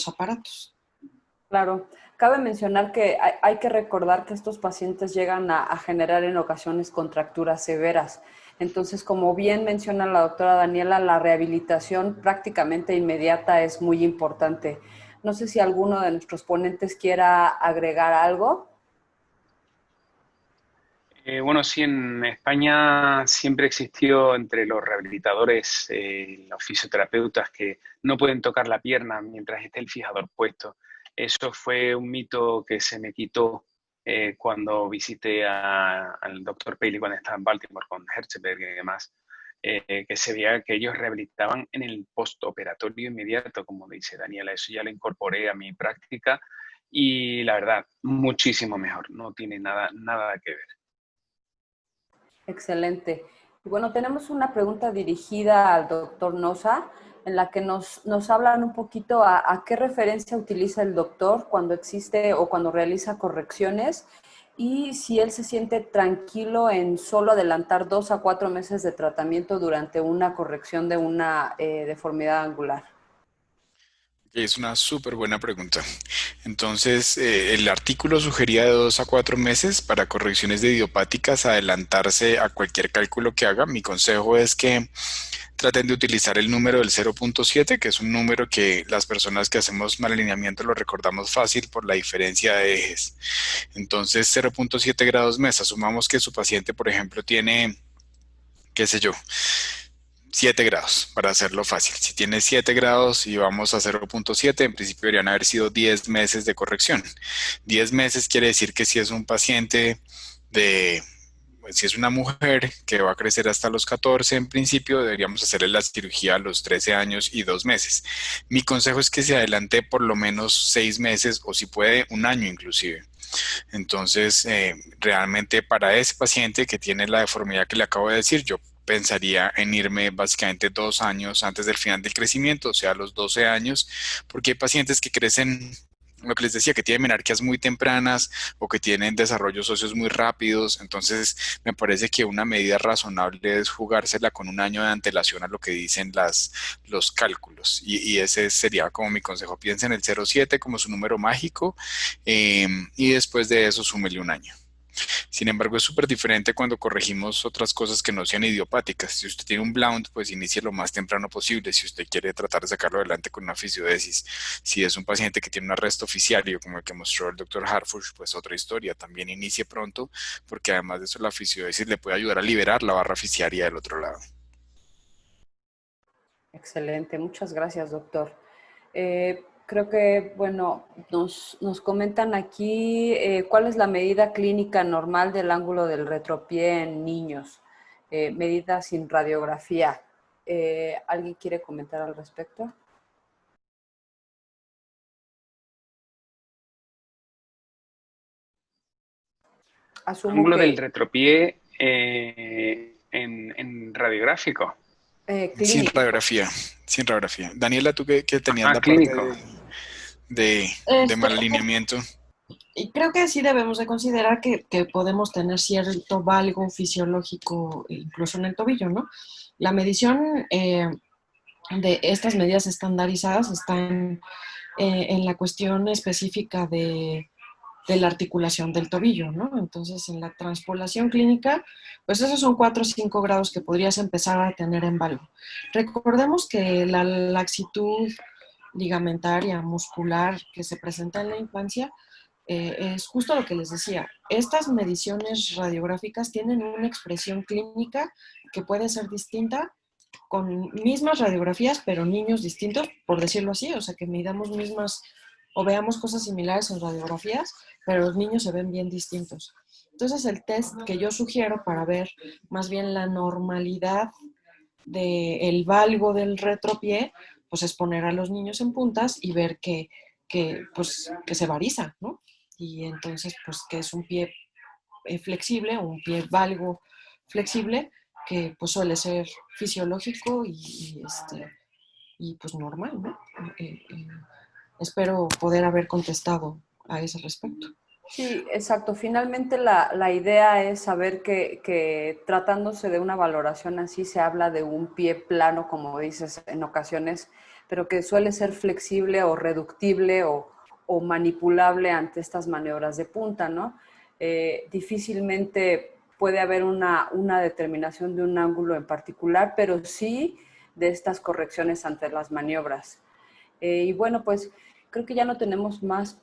Speaker 2: aparatos.
Speaker 1: Claro. Cabe mencionar que hay que recordar que estos pacientes llegan a generar en ocasiones contracturas severas. Entonces, como bien menciona la doctora Daniela, la rehabilitación prácticamente inmediata es muy importante. No sé si alguno de nuestros ponentes quiera agregar algo.
Speaker 5: Bueno, sí, en España siempre existió entre los rehabilitadores, los fisioterapeutas, que no pueden tocar la pierna mientras esté el fijador puesto. Eso fue un mito que se me quitó cuando visité al doctor Paley cuando estaba en Baltimore con Hertzberg y demás, que se veía que ellos rehabilitaban en el postoperatorio inmediato, como dice Daniela. Eso ya lo incorporé a mi práctica y la verdad, muchísimo mejor, no tiene nada que ver.
Speaker 1: Excelente. Y bueno, tenemos una pregunta dirigida al doctor Noza, en la que nos hablan un poquito a qué referencia utiliza el doctor cuando existe o cuando realiza correcciones y si él se siente tranquilo en solo adelantar 2 a 4 meses de tratamiento durante una corrección de una deformidad angular.
Speaker 3: Es una súper buena pregunta. Entonces, el artículo sugería de 2 a 4 meses para correcciones de idiopáticas, adelantarse a cualquier cálculo que haga. Mi consejo es que traten de utilizar el número del 0.7, que es un número que las personas que hacemos mal alineamiento lo recordamos fácil por la diferencia de ejes. Entonces, 0.7 grados mes. Asumamos que su paciente, por ejemplo, tiene, qué sé yo, 7 grados, para hacerlo fácil. Si tiene 7 grados y vamos a 0.7, en principio deberían haber sido 10 meses de corrección. 10 meses quiere decir que si es un paciente si es una mujer que va a crecer hasta los 14, en principio deberíamos hacerle la cirugía a los 13 años y 2 meses. Mi consejo es que se adelante por lo menos 6 meses o si puede 1 año inclusive. Entonces, realmente para ese paciente que tiene la deformidad que le acabo de decir, yo pensaría en irme básicamente 2 años antes del final del crecimiento, o sea, a los 12 años, porque hay pacientes que crecen, lo que les decía, que tienen menarquías muy tempranas o que tienen desarrollos óseos muy rápidos. Entonces, me parece que una medida razonable es jugársela con 1 año de antelación a lo que dicen los cálculos. Y ese sería como mi consejo. Piensen en el 0,7 como su número mágico y después de eso súmele 1 año. Sin embargo, es súper diferente cuando corregimos otras cosas que no sean idiopáticas. Si usted tiene un blount, pues inicie lo más temprano posible. Si usted quiere tratar de sacarlo adelante con una fisiodesis. Si es un paciente que tiene un arresto oficiario, como el que mostró el doctor Harfush, pues otra historia. También inicie pronto, porque además de eso la fisiodesis le puede ayudar a liberar la barra fisiaria del otro lado.
Speaker 1: Excelente, muchas gracias, doctor. Creo que, bueno, nos comentan aquí cuál es la medida clínica normal del ángulo del retropié en niños, medida sin radiografía. ¿Alguien quiere comentar al respecto? Asumo
Speaker 5: Ángulo del
Speaker 1: que
Speaker 5: retropié en radiográfico.
Speaker 3: Sin
Speaker 1: clínico.
Speaker 3: radiografía, sin radiografía. Daniela, tú que tenías la parte
Speaker 5: Clínico.
Speaker 3: de mal alineamiento.
Speaker 2: Y creo que sí debemos de considerar que podemos tener cierto valgo fisiológico incluso en el tobillo, ¿no? La medición de estas medidas estandarizadas están en la cuestión específica de la articulación del tobillo, ¿no? Entonces, en la transpolación clínica, pues esos son 4 o 5 grados que podrías empezar a tener en valgo. Recordemos que la laxitud ligamentaria, muscular que se presenta en la infancia es justo lo que les decía. Estas mediciones radiográficas tienen una expresión clínica que puede ser distinta con mismas radiografías, pero niños distintos, por decirlo así, o sea, que midamos mismas o veamos cosas similares en radiografías, pero los niños se ven bien distintos. Entonces, el test que yo sugiero para ver más bien la normalidad del valgo del retropié, pues es poner a los niños en puntas y ver pues, que se variza, ¿no? Y entonces, pues, que es un pie flexible o un pie valgo flexible, que pues suele ser fisiológico y pues normal, ¿no? Espero poder haber contestado a ese respecto.
Speaker 1: Sí, exacto. Finalmente la idea es saber que tratándose de una valoración así se habla de un pie plano, como dices en ocasiones, pero que suele ser flexible o reductible o manipulable ante estas maniobras de punta, ¿no? Difícilmente puede haber una determinación de un ángulo en particular, pero sí de estas correcciones ante las maniobras. Y bueno, pues creo que ya no tenemos más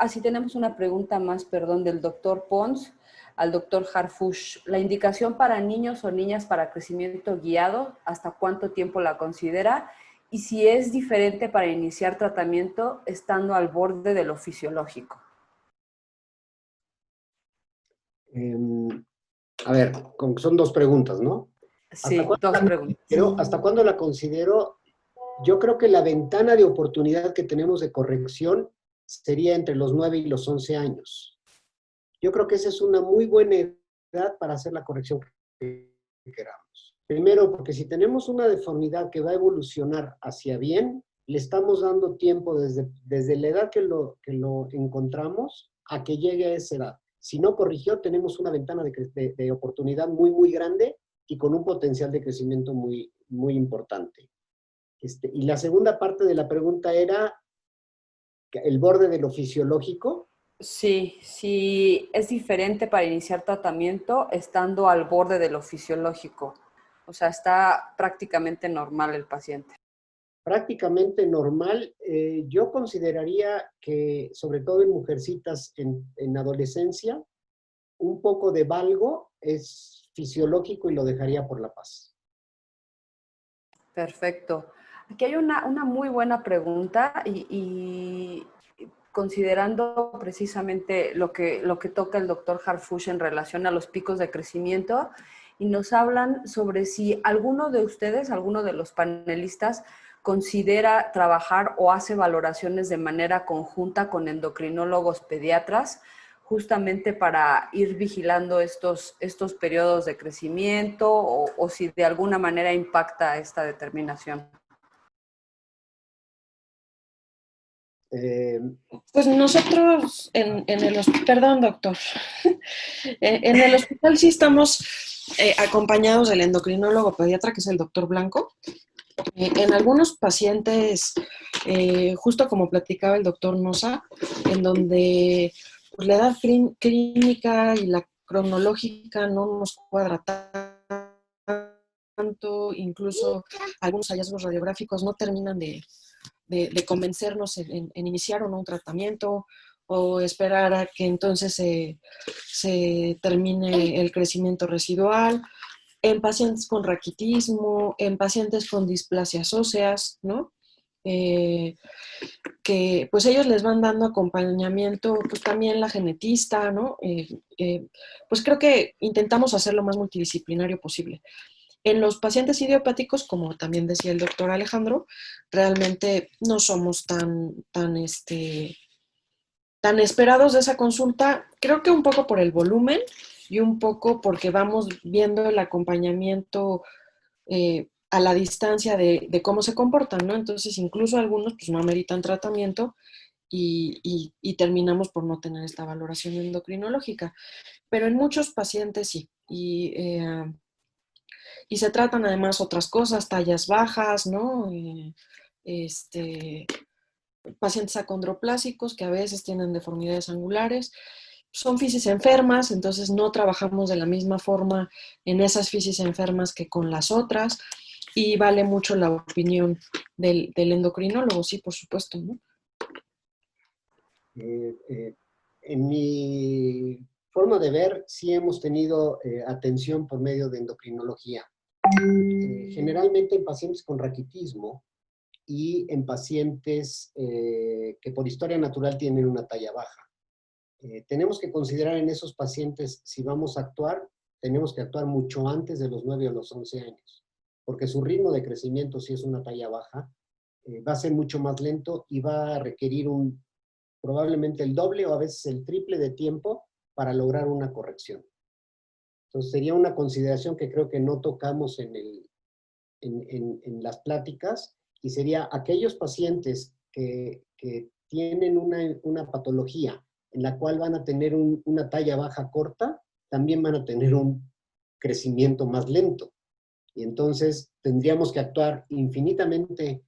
Speaker 1: sí tenemos una pregunta más, perdón, del doctor Pons al doctor Harfush. ¿La indicación para niños o niñas para crecimiento guiado, hasta cuánto tiempo la considera? Y si es diferente para iniciar tratamiento estando al borde de lo fisiológico.
Speaker 4: A ver, son 2 preguntas, ¿no?
Speaker 1: Sí, 2 preguntas.
Speaker 4: ¿Hasta cuándo la considero? Yo creo que la ventana de oportunidad que tenemos de corrección sería entre los 9 y los 11 años. Yo creo que esa es una muy buena edad para hacer la corrección que queramos. Primero, porque si tenemos una deformidad que va a evolucionar hacia bien, le estamos dando tiempo desde la edad que lo encontramos a que llegue a esa edad. Si no corrigió, tenemos una ventana de oportunidad muy, muy grande y con un potencial de crecimiento muy, muy importante. Y la segunda parte de la pregunta era el borde de lo fisiológico.
Speaker 1: Sí, sí, es diferente para iniciar tratamiento estando al borde de lo fisiológico. O sea, está prácticamente normal el paciente.
Speaker 4: Prácticamente normal. Yo consideraría que, sobre todo en mujercitas en adolescencia, un poco de valgo es fisiológico y lo dejaría por la paz.
Speaker 1: Perfecto. Aquí hay una muy buena pregunta y considerando precisamente lo que toca el doctor Harfush en relación a los picos de crecimiento, y nos hablan sobre si alguno de ustedes, alguno de los panelistas, considera trabajar o hace valoraciones de manera conjunta con endocrinólogos pediatras, justamente para ir vigilando estos periodos de crecimiento o si de alguna manera impacta esta determinación.
Speaker 2: Pues nosotros en el hospital, perdón doctor, en el hospital sí estamos acompañados del endocrinólogo pediatra, que es el doctor Blanco. En algunos pacientes, justo como platicaba el doctor Nosa, en donde pues, la edad clínica y la cronológica no nos cuadra tanto, incluso algunos hallazgos radiográficos no terminan de convencernos en iniciar o no un tratamiento o esperar a que entonces se termine el crecimiento residual. En pacientes con raquitismo, en pacientes con displasias óseas, ¿no? Que pues ellos les van dando acompañamiento, pues también la genetista, ¿no? Pues creo que intentamos hacer lo más multidisciplinario posible. En los pacientes idiopáticos, como también decía el doctor Alejandro, realmente no somos tan esperados de esa consulta, creo que un poco por el volumen y un poco porque vamos viendo el acompañamiento a la distancia de cómo se comportan, ¿no? Entonces, incluso algunos pues no ameritan tratamiento y terminamos por no tener esta valoración endocrinológica. Pero en muchos pacientes sí. Y se tratan además otras cosas, tallas bajas, ¿no? Pacientes acondroplásicos que a veces tienen deformidades angulares. Son fisis enfermas, entonces no trabajamos de la misma forma en esas fisis enfermas que con las otras. Y vale mucho la opinión del endocrinólogo, sí, por supuesto, ¿no?
Speaker 4: En mi forma de ver, sí hemos tenido atención por medio de endocrinología. Generalmente en pacientes con raquitismo y en pacientes que por historia natural tienen una talla baja. Tenemos que considerar en esos pacientes, si vamos a actuar, tenemos que actuar mucho antes de los 9 o los 11 años, porque su ritmo de crecimiento, si es una talla baja, va a ser mucho más lento y va a requerir probablemente el doble o a veces el triple de tiempo para lograr una corrección. Entonces sería una consideración que creo que no tocamos en las pláticas, y sería aquellos pacientes que tienen una patología en la cual van a tener una talla baja corta, también van a tener un crecimiento más lento. Y entonces tendríamos que actuar infinitamente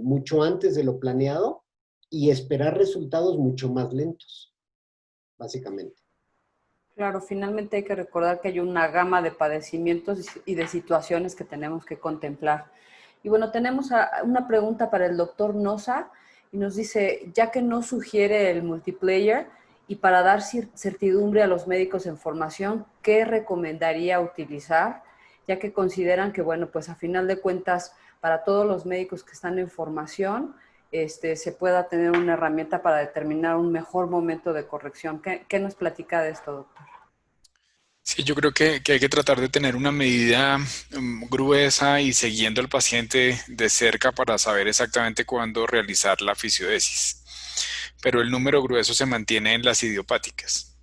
Speaker 4: mucho antes de lo planeado y esperar resultados mucho más lentos, básicamente.
Speaker 1: Claro, finalmente hay que recordar que hay una gama de padecimientos y de situaciones que tenemos que contemplar. Y bueno, tenemos una pregunta para el doctor Nosa y nos dice, ya que no sugiere el multiplayer y para dar certidumbre a los médicos en formación, ¿qué recomendaría utilizar? Ya que consideran que, bueno, pues a final de cuentas, para todos los médicos que están en formación, se pueda tener una herramienta para determinar un mejor momento de corrección. ¿Qué nos platica de esto, doctor?
Speaker 3: Sí, yo creo que hay que tratar de tener una medida gruesa y siguiendo al paciente de cerca para saber exactamente cuándo realizar la fisiodesis. Pero el número grueso se mantiene en las idiopáticas.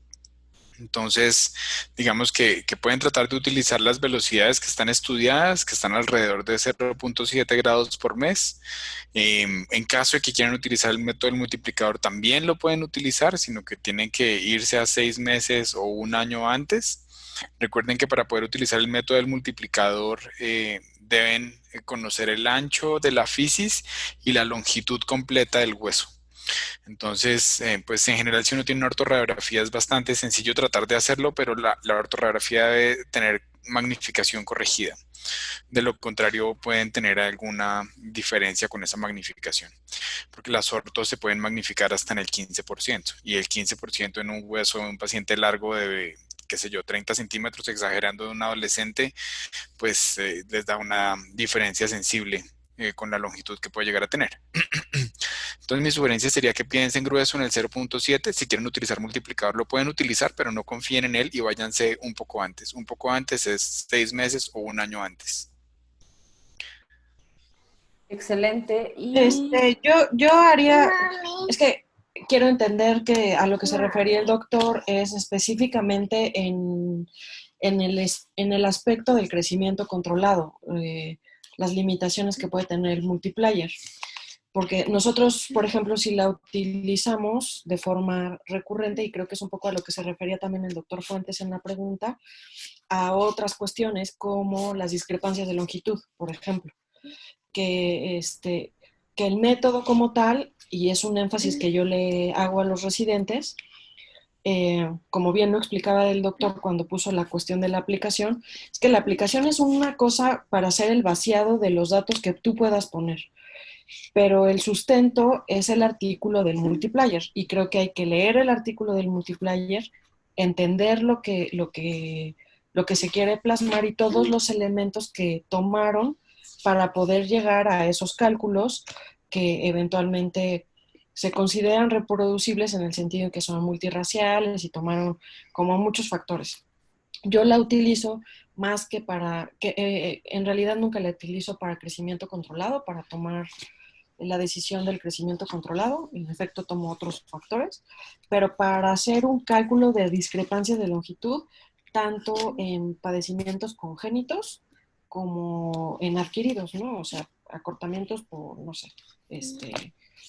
Speaker 3: Entonces, digamos que pueden tratar de utilizar las velocidades que están estudiadas, que están alrededor de 0.7 grados por mes. En caso de que quieran utilizar el método del multiplicador, también lo pueden utilizar, sino que tienen que irse a 6 meses o un año antes. Recuerden que para poder utilizar el método del multiplicador deben conocer el ancho de la fisis y la longitud completa del hueso. Entonces, pues en general si uno tiene una ortorradiografía es bastante sencillo tratar de hacerlo, pero la ortorradiografía debe tener magnificación corregida. De lo contrario, pueden tener alguna diferencia con esa magnificación, porque las ortos se pueden magnificar hasta en el 15%, y el 15% en un hueso de un paciente largo debe qué sé yo, 30 centímetros, exagerando de un adolescente, pues les da una diferencia sensible con la longitud que puede llegar a tener. Entonces mi sugerencia sería que piensen grueso en el 0.7. Si quieren utilizar multiplicador lo pueden utilizar, pero no confíen en él y váyanse un poco antes. Un poco antes es 6 meses o un año antes.
Speaker 1: Excelente. Y
Speaker 2: Yo haría, es que quiero entender que a lo que se refería el doctor es específicamente en el aspecto del crecimiento controlado, las limitaciones que puede tener el multiplayer. Porque nosotros, por ejemplo, si la utilizamos de forma recurrente, y creo que es un poco a lo que se refería también el doctor Fuentes en la pregunta, a otras cuestiones como las discrepancias de longitud, por ejemplo, que, que el método como tal, y es un énfasis que yo le hago a los residentes, como bien lo explicaba el doctor cuando puso la cuestión de la aplicación, es que la aplicación es una cosa para hacer el vaciado de los datos que tú puedas poner, pero el sustento es el artículo del multiplayer y creo que hay que leer el artículo del multiplayer, entender lo que se quiere plasmar y todos los elementos que tomaron para poder llegar a esos cálculos que eventualmente se consideran reproducibles en el sentido en que son multirraciales y tomaron como muchos factores. Yo la utilizo más que en realidad nunca la utilizo para crecimiento controlado, para tomar la decisión del crecimiento controlado, en efecto tomo otros factores, pero para hacer un cálculo de discrepancias de longitud, tanto en padecimientos congénitos como en adquiridos, ¿no? O sea, acortamientos por, no sé,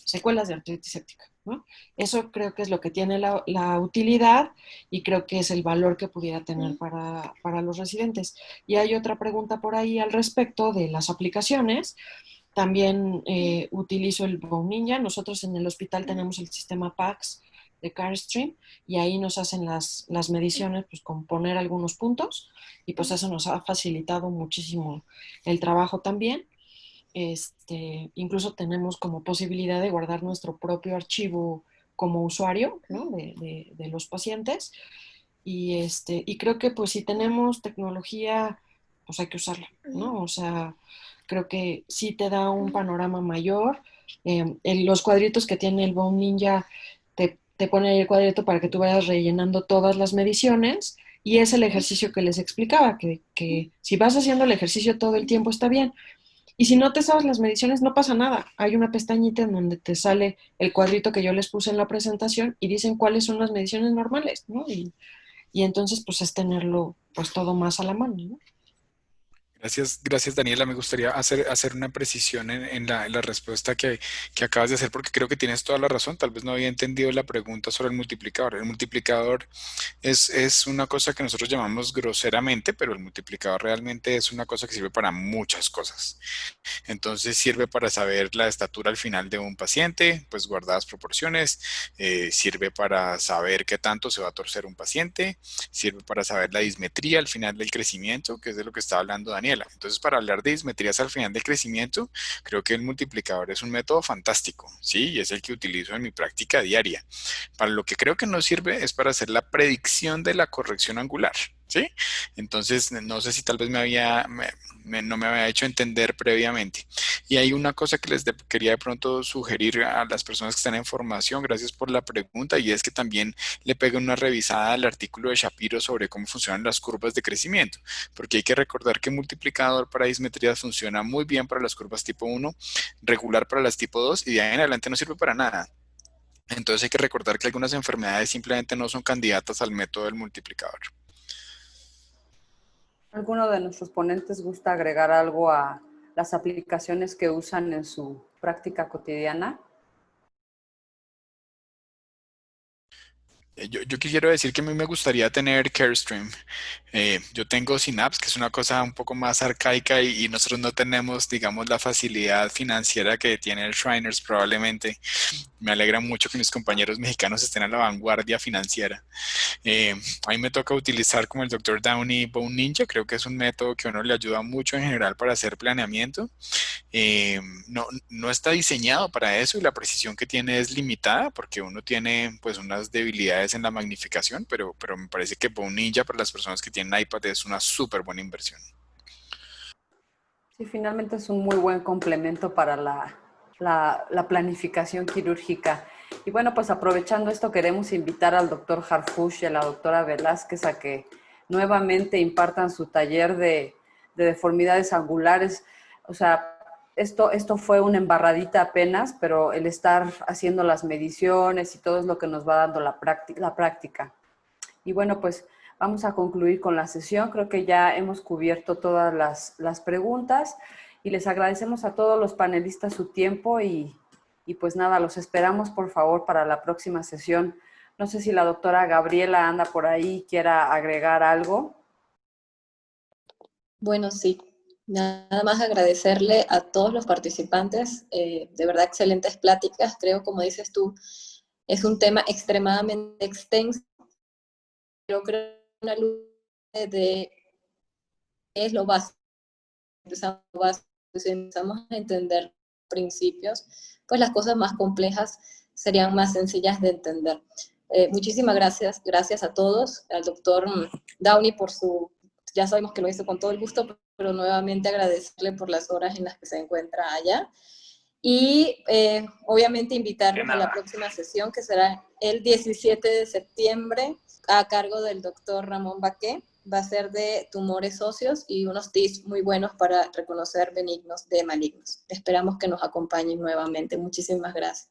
Speaker 2: secuelas de artritis séptica, ¿no? Eso creo que es lo que tiene la utilidad y creo que es el valor que pudiera tener para los residentes. Y hay otra pregunta por ahí al respecto de las aplicaciones. También utilizo el Bone Ninja. Nosotros en el hospital tenemos el sistema PACS de CareStream y ahí nos hacen las mediciones pues, con poner algunos puntos y pues eso nos ha facilitado muchísimo el trabajo también. Incluso tenemos como posibilidad de guardar nuestro propio archivo como usuario, ¿no? de los pacientes y creo que pues si tenemos tecnología pues hay que usarla, ¿no? O sea, creo que sí te da un panorama mayor. Los cuadritos que tiene el Bone Ninja te pone el cuadrito para que tú vayas rellenando todas las mediciones y es el ejercicio que les explicaba, que si vas haciendo el ejercicio todo el tiempo está bien. Y si no te sabes las mediciones, no pasa nada. Hay una pestañita en donde te sale el cuadrito que yo les puse en la presentación y dicen cuáles son las mediciones normales, ¿no? Y entonces, pues es tenerlo pues todo más a la mano, ¿no?
Speaker 3: Gracias Daniela. Me gustaría hacer una precisión en la respuesta que acabas de hacer porque creo que tienes toda la razón. Tal vez no había entendido la pregunta sobre el multiplicador. El multiplicador es una cosa que nosotros llamamos groseramente, pero el multiplicador realmente es una cosa que sirve para muchas cosas. Entonces sirve para saber la estatura al final de un paciente, pues guardadas proporciones, sirve para saber qué tanto se va a torcer un paciente, sirve para saber la dismetría al final del crecimiento, que es de lo que estaba hablando Daniela. Entonces para hablar de dismetrías al final del crecimiento, creo que el multiplicador es un método fantástico, ¿sí? Y es el que utilizo en mi práctica diaria. Para lo que creo que no sirve es para hacer la predicción de la corrección angular, ¿sí? Entonces, no sé si tal vez no me había hecho entender previamente. Y hay una cosa que quería de pronto sugerir a las personas que están en formación, gracias por la pregunta, y es que también le peguen una revisada al artículo de Shapiro sobre cómo funcionan las curvas de crecimiento, porque hay que recordar que el multiplicador para dismetrías funciona muy bien para las curvas tipo 1, regular para las tipo 2, y de ahí en adelante no sirve para nada. Entonces hay que recordar que algunas enfermedades simplemente no son candidatas al método del multiplicador.
Speaker 1: ¿Alguno de nuestros ponentes gusta agregar algo a las aplicaciones que usan en su práctica cotidiana?
Speaker 3: Yo quisiera decir que a mí me gustaría tener CareStream. Yo tengo Synapse, que es una cosa un poco más arcaica y nosotros no tenemos, digamos, la facilidad financiera que tiene el Shriners probablemente. Me alegra mucho que mis compañeros mexicanos estén a la vanguardia financiera. A mí me toca utilizar como el Dr. Downey Bone Ninja, creo que es un método que a uno le ayuda mucho en general para hacer planeamiento. No está diseñado para eso y la precisión que tiene es limitada porque uno tiene pues unas debilidades posibilidades en la magnificación, pero me parece que Bone Ninja para las personas que tienen iPad es una súper buena inversión.
Speaker 1: Sí, finalmente es un muy buen complemento para la planificación quirúrgica. Y bueno, pues aprovechando esto, queremos invitar al doctor Harfush y a la doctora Velázquez a que nuevamente impartan su taller de deformidades angulares. O sea, esto fue una embarradita apenas, pero el estar haciendo las mediciones y todo es lo que nos va dando la práctica. Y bueno, pues vamos a concluir con la sesión. Creo que ya hemos cubierto todas las preguntas y les agradecemos a todos los panelistas su tiempo y pues nada, los esperamos por favor para la próxima sesión. No sé si la doctora Gabriela anda por ahí, quiera agregar algo.
Speaker 6: Bueno, sí. Nada más agradecerle a todos los participantes. De verdad, excelentes pláticas. Creo, como dices tú, es un tema extremadamente extenso. Yo creo que una luz de qué es lo básico. Empezamos a entender principios, pues las cosas más complejas serían más sencillas de entender. Muchísimas gracias a todos, al doctor Downey por su, ya sabemos que lo hizo con todo el gusto, pero nuevamente agradecerle por las horas en las que se encuentra allá. Y obviamente invitarlos a la próxima sesión, que será el 17 de septiembre, a cargo del doctor Ramón Baqué. Va a ser de tumores óseos y unos tips muy buenos para reconocer benignos de malignos. Esperamos que nos acompañen nuevamente. Muchísimas gracias.